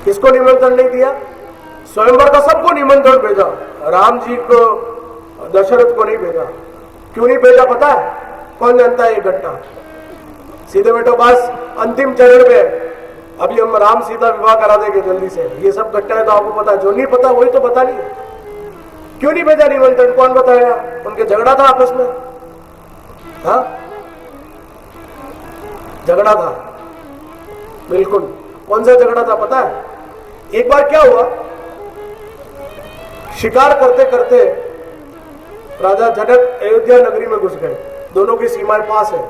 किसको निमंत्रण नहीं दिया? स्वयंवर का सबको निमंत्रण भेजा, राम जी को, दशरथ को नहीं भेजा। क्यों नहीं भेजा पता है? कौन जानता है? 1 घंटा सीधे बैठो, बस अंतिम चरण में अभी हम राम सीता विवाह करा देंगे जल्दी से। ये सब घटनाएं तो आपको पता है, जो नहीं पता वही तो पता नहीं। क्यों नहीं भेजा निमंत्रण? कौन बताया? उनके झगड़ा था आपस में, हाँ झगड़ा था, बिल्कुल। कौन सा झगड़ा था पता है? एक बार क्या हुआ, शिकार करते करते राजा जनक अयोध्या नगरी में घुस गए। दोनों की सीमाएं पास है,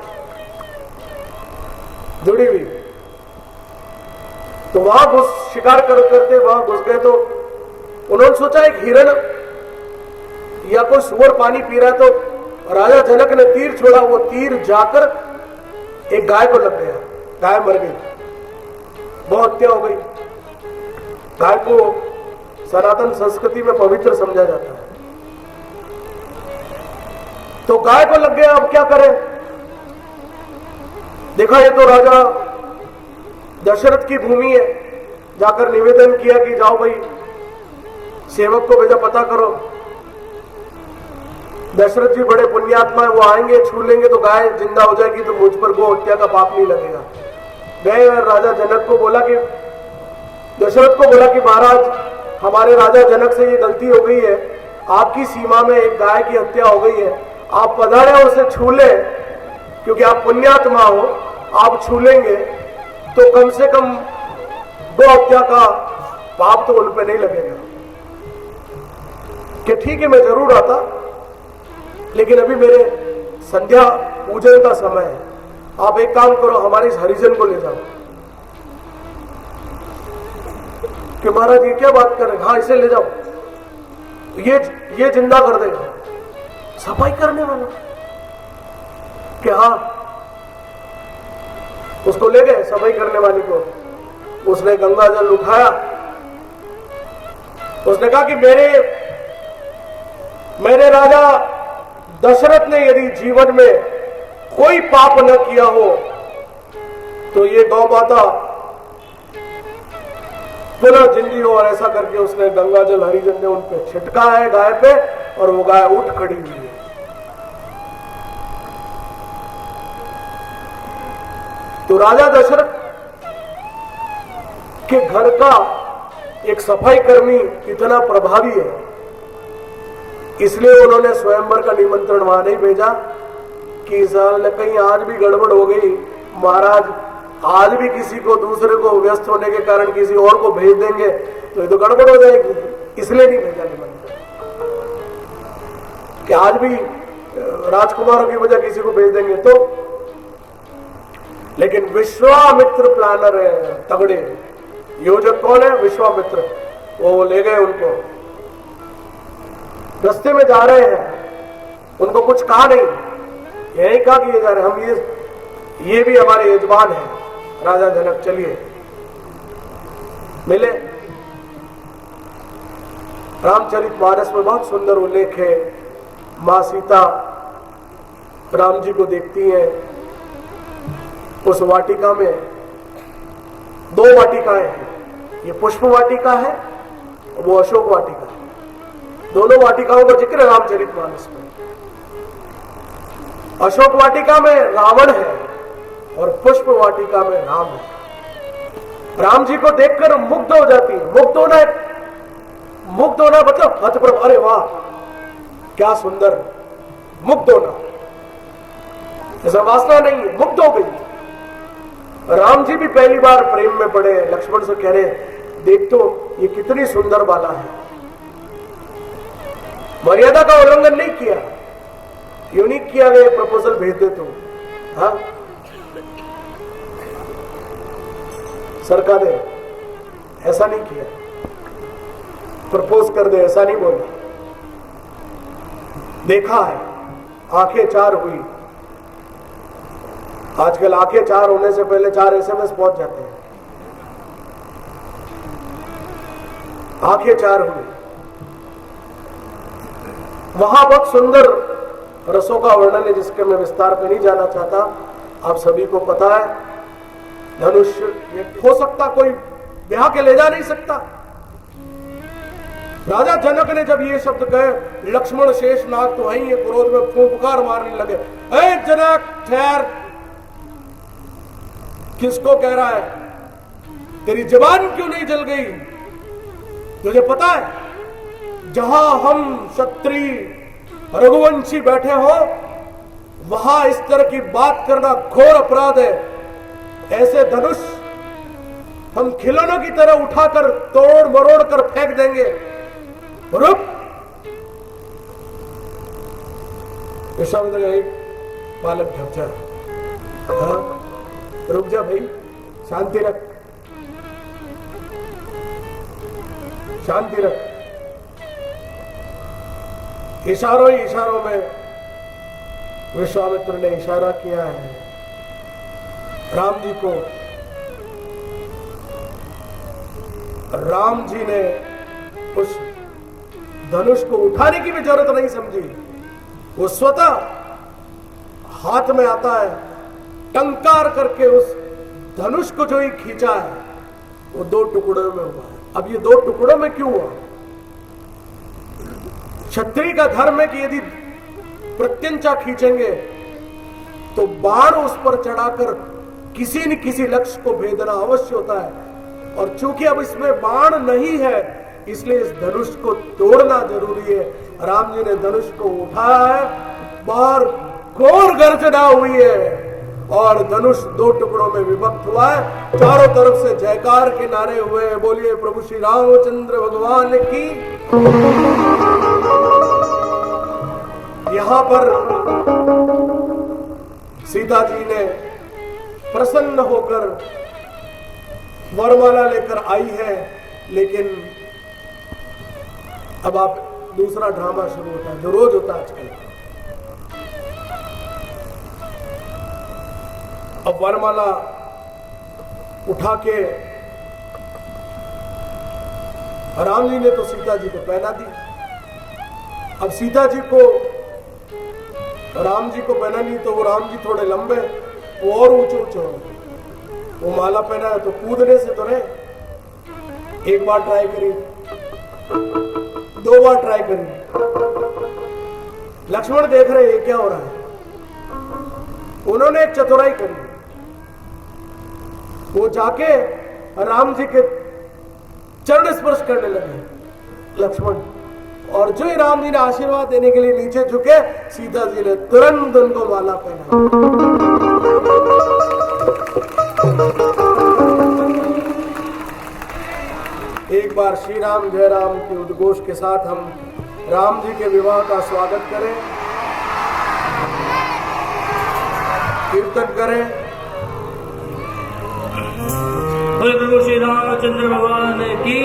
जुड़ी हुई। तो वहां शिकार करते वहां घुस गए, तो उन्होंने सोचा एक हिरण या कोई सुअर पानी पी रहा है, तो राजा जनक ने तीर छोड़ा, वो तीर जाकर एक गाय को लग गया, गाय मर गई, बहुत हत्या हो गई। गाय को सनातन संस्कृति में पवित्र समझा जाता है, तो गाय को लग गया। अब क्या करें? देखा ये तो राजा दशरथ की भूमि है, जाकर निवेदन किया कि जाओ भाई, सेवक को भेजा पता करो। दशरथ जी बड़े पुण्यात्मा है, वो आएंगे, छू लेंगे तो गाय जिंदा हो जाएगी, तो मुझ पर गो हत्या का पाप नहीं लगेगा। गए और राजा जनक को बोला कि, दशरथ को बोला कि महाराज, हमारे राजा जनक से ये गलती हो गई है, आपकी सीमा में एक गाय की हत्या हो गई है, आप पधारे और उसे छू ले, क्योंकि आप पुण्यात्मा हो, आप छू लेंगे तो कम से कम गो हत्या का पाप तो उन पे नहीं लगेगा। कि ठीक है, मैं जरूर आता, लेकिन अभी मेरे संध्या पूजन का समय है, आप एक काम करो, हमारे इस हरिजन को ले जाओ। कि महाराज ये क्या बात कर रहे हैं? हाँ, इसे ले जाओ, ये जिंदा कर देगा, सफाई करने वाला। कि हाँ, उसको ले गए सफाई करने वाली को, उसने गंगा जल उठाया, उसने कहा कि मेरे राजा दशरथ ने यदि जीवन में कोई पाप न किया हो तो ये गौ माता पुनः जिंदी हो। और ऐसा करके उसने गंगा जल हरिजन ने उन पे छिटका है गाय पे, और वो गाय उठ खड़ी हुई है। तो राजा दशरथ के घर का एक सफाई कर्मी इतना प्रभावी है, इसलिए उन्होंने स्वयंवर का निमंत्रण वहां नहीं भेजा कि साल कहीं आज भी गड़बड़ हो गई, महाराज आज भी किसी को दूसरे को व्यस्त होने के कारण किसी और को भेज देंगे तो ये तो गड़बड़ हो जाएगी, इसलिए नहीं भेजा निमंत्रण कि आज भी राजकुमारों की वजह किसी को भेज देंगे तो। लेकिन विश्वामित्र प्लानर है तगड़े, योजक कौन है? विश्वामित्र। वो ले गए उनको, रास्ते में जा रहे हैं, उनको कुछ कहा नहीं, यही कहा कि ये जा रहे हम, ये भी हमारे यजमान हैं राजा जनक, चलिए मिले। रामचरितमानस में बहुत सुंदर उल्लेख है, मां सीता राम जी को देखती हैं उस वाटिका में, दो वाटिकाएं हैं, ये पुष्प वाटिका है, वो अशोक वाटिका है। दोनों वाटिकाओं का जिक्र रामचरितमानस में। अशोक वाटिका में रावण है और पुष्प वाटिका में राम है। राम जी को देखकर मुग्ध हो जाती है। मुग्ध होना मतलब हतप्रभ, अरे वाह क्या सुंदर, मुग्ध होना, ऐसा वासना नहीं है, मुग्ध हो गई। राम जी भी पहली बार प्रेम में पड़े, लक्ष्मण से कह रहे देख तो ये कितनी सुंदर बाला है, मर्यादा का उल्लंघन नहीं किया, क्यों नहीं किया गया प्रपोजल भेज दे तो, हाँ सरकार ने ऐसा नहीं किया, प्रपोज कर दे ऐसा नहीं बोला। देखा है, आंखें चार हुई, आजकल आंखें चार होने से पहले 4 SMS पहुंच जाते हैं। आंखें चार हुई, वहां बहुत सुंदर रसों का वर्णन है जिसके मैं विस्तार पे नहीं जाना चाहता, आप सभी को पता है। धनुष ये हो सकता, कोई ब्याह के ले जा नहीं सकता। राजा जनक ने जब ये शब्द कहे, लक्ष्मण शेष नाग तो वहीं है, क्रोध में फूंफकार मारने लगे, ऐ जनक ठहर, किसको कह रहा है? तेरी जबान क्यों नहीं जल गई? तुझे पता है जहां हम क्षत्रिय रघुवंशी बैठे हो वहां इस तरह की बात करना घोर अपराध है। ऐसे धनुष हम खिलौनों की तरह उठाकर तोड़ मरोड़ कर फेंक देंगे। रुक, विश्वामित्र बालक ढक जा, रुक जा भाई, शांति रख, शांति रख। इशारों ही इशारों में विश्वामित्र ने इशारा किया है राम जी को। राम जी ने उस धनुष को उठाने की भी जरूरत नहीं समझी, वो स्वतः हाथ में आता है, टंकार करके उस धनुष को जो ही खींचा है वो 2 टुकड़ों में हुआ है। अब ये 2 टुकड़ों में क्यों हुआ? क्षत्रिय का धर्म है कि यदि प्रत्यंचा खींचेंगे तो बाण उस पर चढ़ाकर किसी न किसी लक्ष्य को भेदना अवश्य होता है, और चूंकि अब इसमें बाण नहीं है इसलिए इस धनुष को तोड़ना जरूरी है। राम जी ने धनुष को उठाया है, बाहर घोर गर्जना हुई है और धनुष 2 टुकड़ों में विभक्त हुआ है। चारों तरफ से जयकार के नारे हुए हैं, बोलिए प्रभु श्री रामचंद्र भगवान की। यहां पर सीता जी ने प्रसन्न होकर वरमाला लेकर आई है, लेकिन अब आप दूसरा ड्रामा शुरू होता है जो रोज होता है आजकल। अब वरमाला उठा के राम जी ने तो सीता जी को पहना दी। अब सीता जी को राम जी को पहना नहीं तो वो राम जी थोड़े लंबे, वो और ऊंचे ऊंचे हो, वो माला पहना है तो कूदने से तो नहीं। एक बार ट्राई करी, 2 बार ट्राई करी, लक्ष्मण देख रहे ये क्या हो रहा है। उन्होंने एक चतुराई करी, वो जाके राम जी के चरण स्पर्श करने लगे लक्ष्मण, और जो ही राम जी ने आशीर्वाद देने के लिए नीचे झुके, सीता जी ने तुरंत उनको माला पहना। एक बार श्री राम जय राम के उद्घोष के साथ हम राम जी के विवाह का स्वागत करें, कीर्तन करें। प्रभु श्री रामचंद्र भगवान की।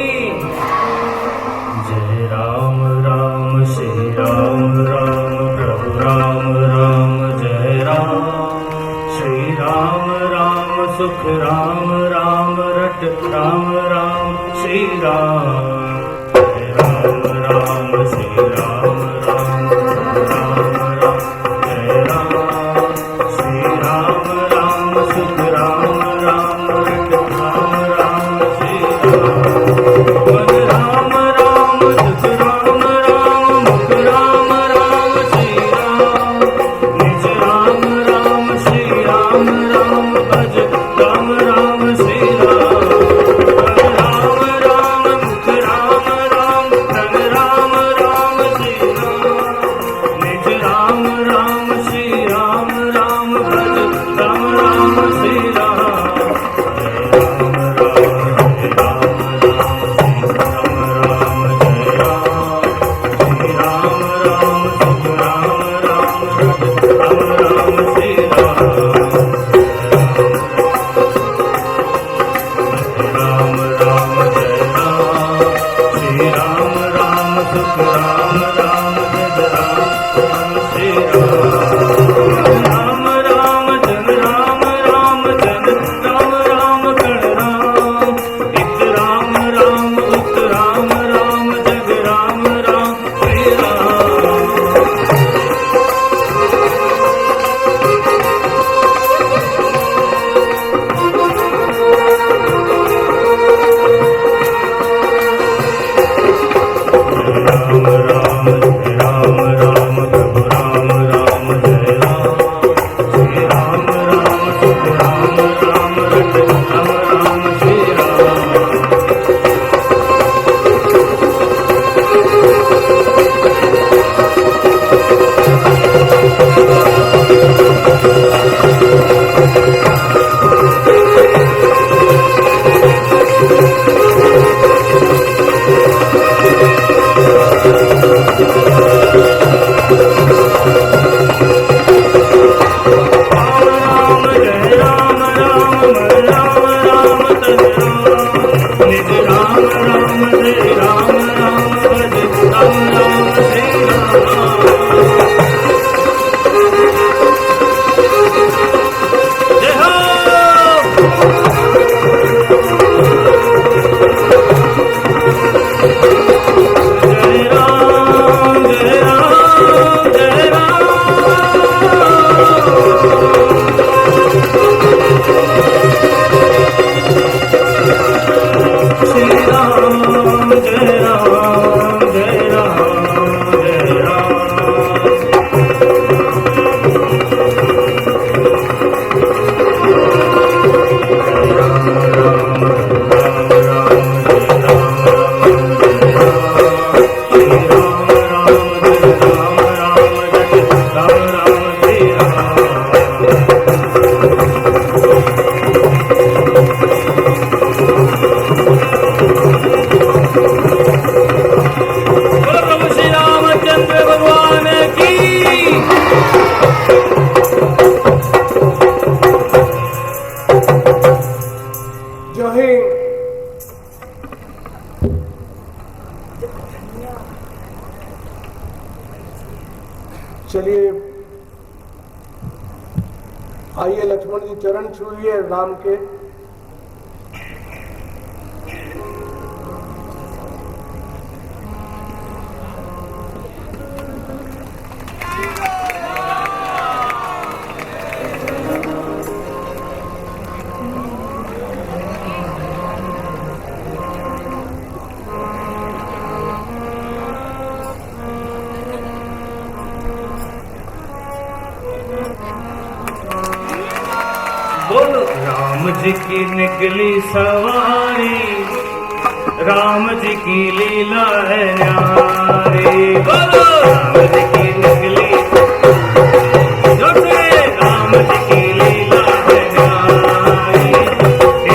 जय राम राम श्री राम राम प्रभु राम राम जय राम। श्री राम राम सुख राम राम रट राम राम श्री राम। जय राम राम श्री राम राम राम राम जय राम। श्री राम राम सुख राम राम रट राम राम श्री राम। मन राम राम सुख राम राम मुख राम राम श्री राम। निज राम राम श्री राम राम भज राम राम श्री राम। मन राम राम मुख राम राम धन राम राम श्री राम। निज राम राम श्री राम राम भज राम राम श्री राम। जय राम चलिए आइए लक्ष्मण जी चरण छूइए राम के। बोलो राम जी की निकली सवारी, राम जी की लीला है न्यारी। बोलो राम जी की निकली राम जी की लीला है न्यारी।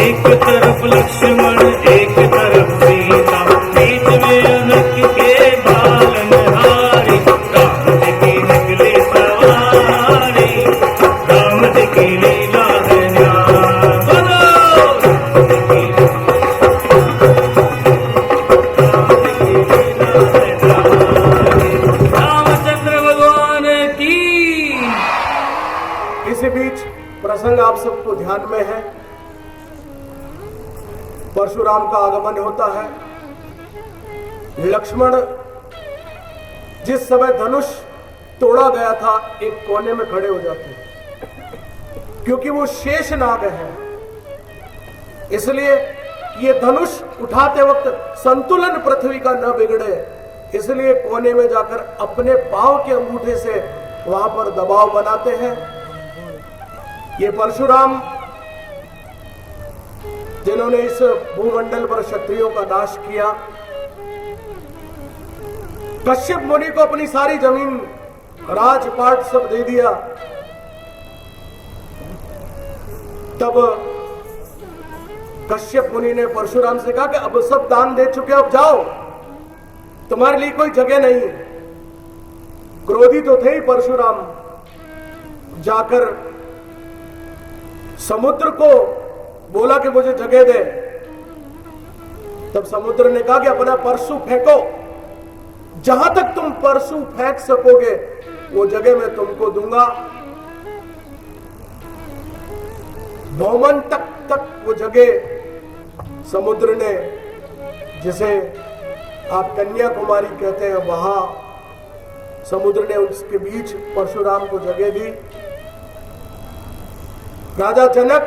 एक तरफ लक्ष्मण एक तरफ सीता, बीच में अनक के बालनहारी। राम जी की निकली सवारी, राम जी की लीला है न्यारी। बोलो रामचंद्र भगवान की। इसी बीच प्रसंग आप सबको ध्यान में है, परशुराम का आगमन होता है। लक्ष्मण जिस समय धनुष तोड़ा गया था एक कोने में खड़े हो जाते हैं, क्योंकि वो शेष नाग है, इसलिए ये धनुष उठाते वक्त संतुलन पृथ्वी का न बिगड़े, इसलिए कोने में जाकर अपने पांव के अंगूठे से वहां पर दबाव बनाते हैं। ये परशुराम जिन्होंने इस भूमंडल पर क्षत्रियों का नाश किया, कश्यप मुनि को अपनी सारी जमीन राजपाट सब दे दिया, तब कश्यप मुनि ने परशुराम से कहा कि अब सब दान दे चुके, अब जाओ, तुम्हारे लिए कोई जगह नहीं। क्रोधी तो थे ही परशुराम, जाकर समुद्र को बोला कि मुझे जगह दे। तब समुद्र ने कहा कि अपना परशु फेंको, जहां तक तुम परशु फेंक सकोगे वो जगह मैं तुमको दूंगा। भौमन तक वो जगह समुद्र ने, जिसे आप कन्याकुमारी कहते हैं, वहां समुद्र ने उसके बीच परशुराम को जगह दी। राजा जनक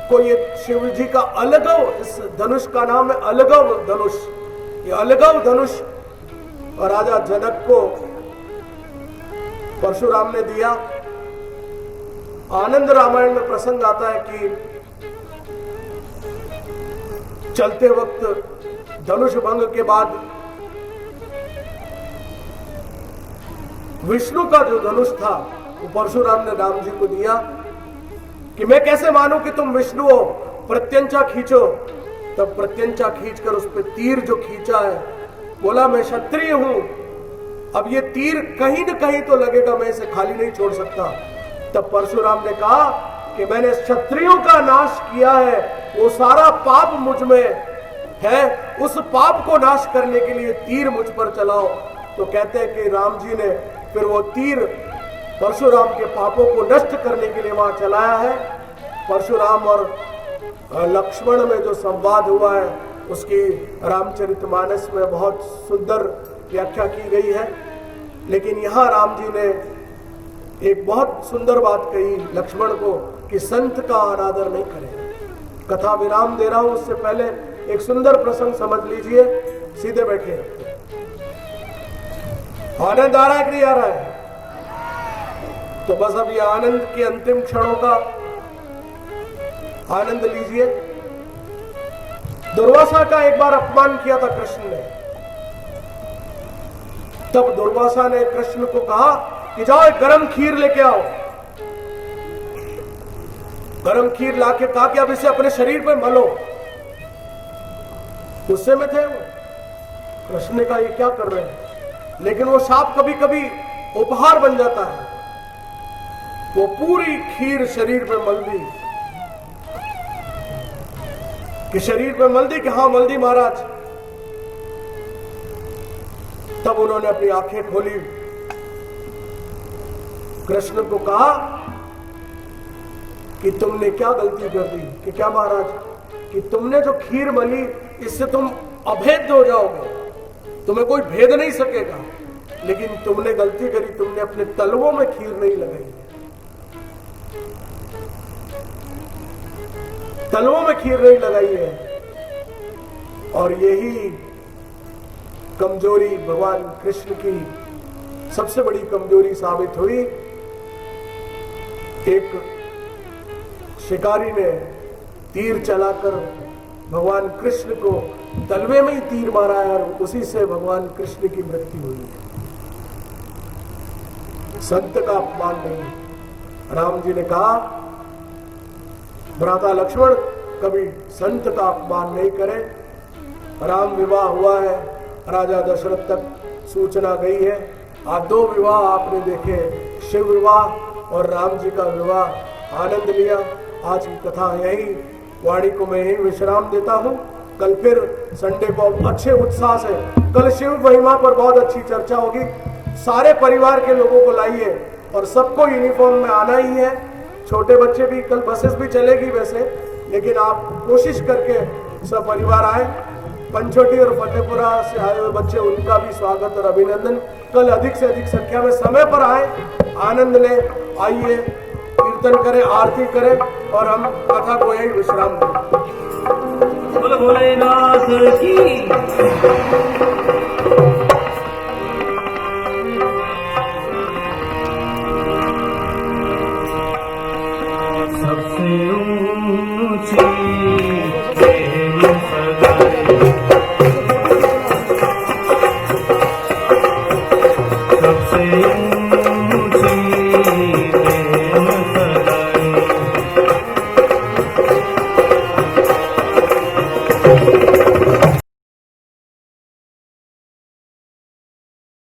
को ये शिव जी का अलगव, इस धनुष का नाम है अलगव धनुष, ये अलगव धनुष और राजा जनक को परशुराम ने दिया। आनंद रामायण में प्रसंग आता है कि चलते वक्त धनुष भंग के बाद विष्णु का जो धनुष था वो परशुराम ने राम जी को दिया कि मैं कैसे मानूं कि तुम विष्णु हो, प्रत्यंचा खींचो। तब प्रत्यंचा खींचकर उस पर तीर जो खींचा है, बोला मैं क्षत्रिय हूं, अब ये तीर कहीं न कहीं तो लगेगा, मैं इसे खाली नहीं छोड़ सकता। तब परशुराम ने कहा कि मैंने क्षत्रियों का नाश किया है, वो सारा पाप मुझ में है, उस पाप को नाश करने के लिए तीर मुझ पर चलाओ। तो कहते हैं कि राम जी ने फिर वो तीर परशुराम के पापों को नष्ट करने के लिए वहां चलाया है। परशुराम और लक्ष्मण में जो संवाद हुआ है उसकी रामचरितमानस में बहुत सुंदर व्याख्या की गई है, लेकिन यहाँ राम जी ने एक बहुत सुंदर बात कही लक्ष्मण को कि संत का अनादर नहीं करें। कथा विराम दे रहा हूं, उससे पहले एक सुंदर प्रसंग समझ लीजिए। सीधे बैठे, आनंद आ रहा है कि नहीं आ रहा है? तो बस अब ये आनंद के अंतिम क्षणों का आनंद लीजिए। दुर्वासा का एक बार अपमान किया था कृष्ण ने, तब दुर्वासा ने कृष्ण को कहा कि जाओ एक गरम खीर लेके आओ। गरम खीर लाके कहा कि अब इसे अपने शरीर पे मलो। गुस्से में थे वो, कृष्ण ने कहा ये क्या कर रहे हैं, लेकिन वो शाप कभी कभी उपहार बन जाता है। वो पूरी खीर शरीर पे मल दी कि शरीर पे मल दी कि हाँ मल दी महाराज। तब उन्होंने अपनी आंखें खोली, कृष्ण को कहा कि तुमने क्या गलती कर दी, कि क्या महाराज, कि तुमने जो खीर मली इससे तुम अभेद हो जाओगे, तुम्हें कोई भेद नहीं सकेगा, लेकिन तुमने गलती करी, तुमने अपने तलवों में खीर नहीं लगाई, तलवों में खीर नहीं लगाई है। और यही कमजोरी भगवान कृष्ण की सबसे बड़ी कमजोरी साबित हुई। एक शिकारी ने तीर चलाकर भगवान कृष्ण को तलवे में ही तीर मारा है और उसी से भगवान कृष्ण की मृत्यु हुई है। संत का अपमान नहीं। राम जी ने कहा, भ्राता लक्ष्मण कभी संत का अपमान नहीं करे। राम विवाह हुआ है, राजा दशरथ तक सूचना गई है। आज 2 विवाह आपने देखे, शिव विवाह और राम जी का विवाह। आनंद लिया। आज की कथा यही, वाणी को मैं यही विश्राम देता हूँ। कल फिर संडे को अच्छे उत्साह से, कल शिव महिमा पर बहुत अच्छी चर्चा होगी। सारे परिवार के लोगों को लाइए और सबको यूनिफॉर्म में आना ही है। छोटे बच्चे भी, कल बसेस भी चलेगी वैसे, लेकिन आप कोशिश करके सब परिवार आए। पंचोटी और फतेहपुरा से आए हुए बच्चे, उनका भी स्वागत और अभिनंदन। कल अधिक से अधिक संख्या में समय पर आए, आनंद लें। आइए, कीर्तन करें, आरती करें और हम कथा को यही विश्राम दें। बोलो भोलेनाथ की। सबसे ऊंची प्रेम सगाई, सबसे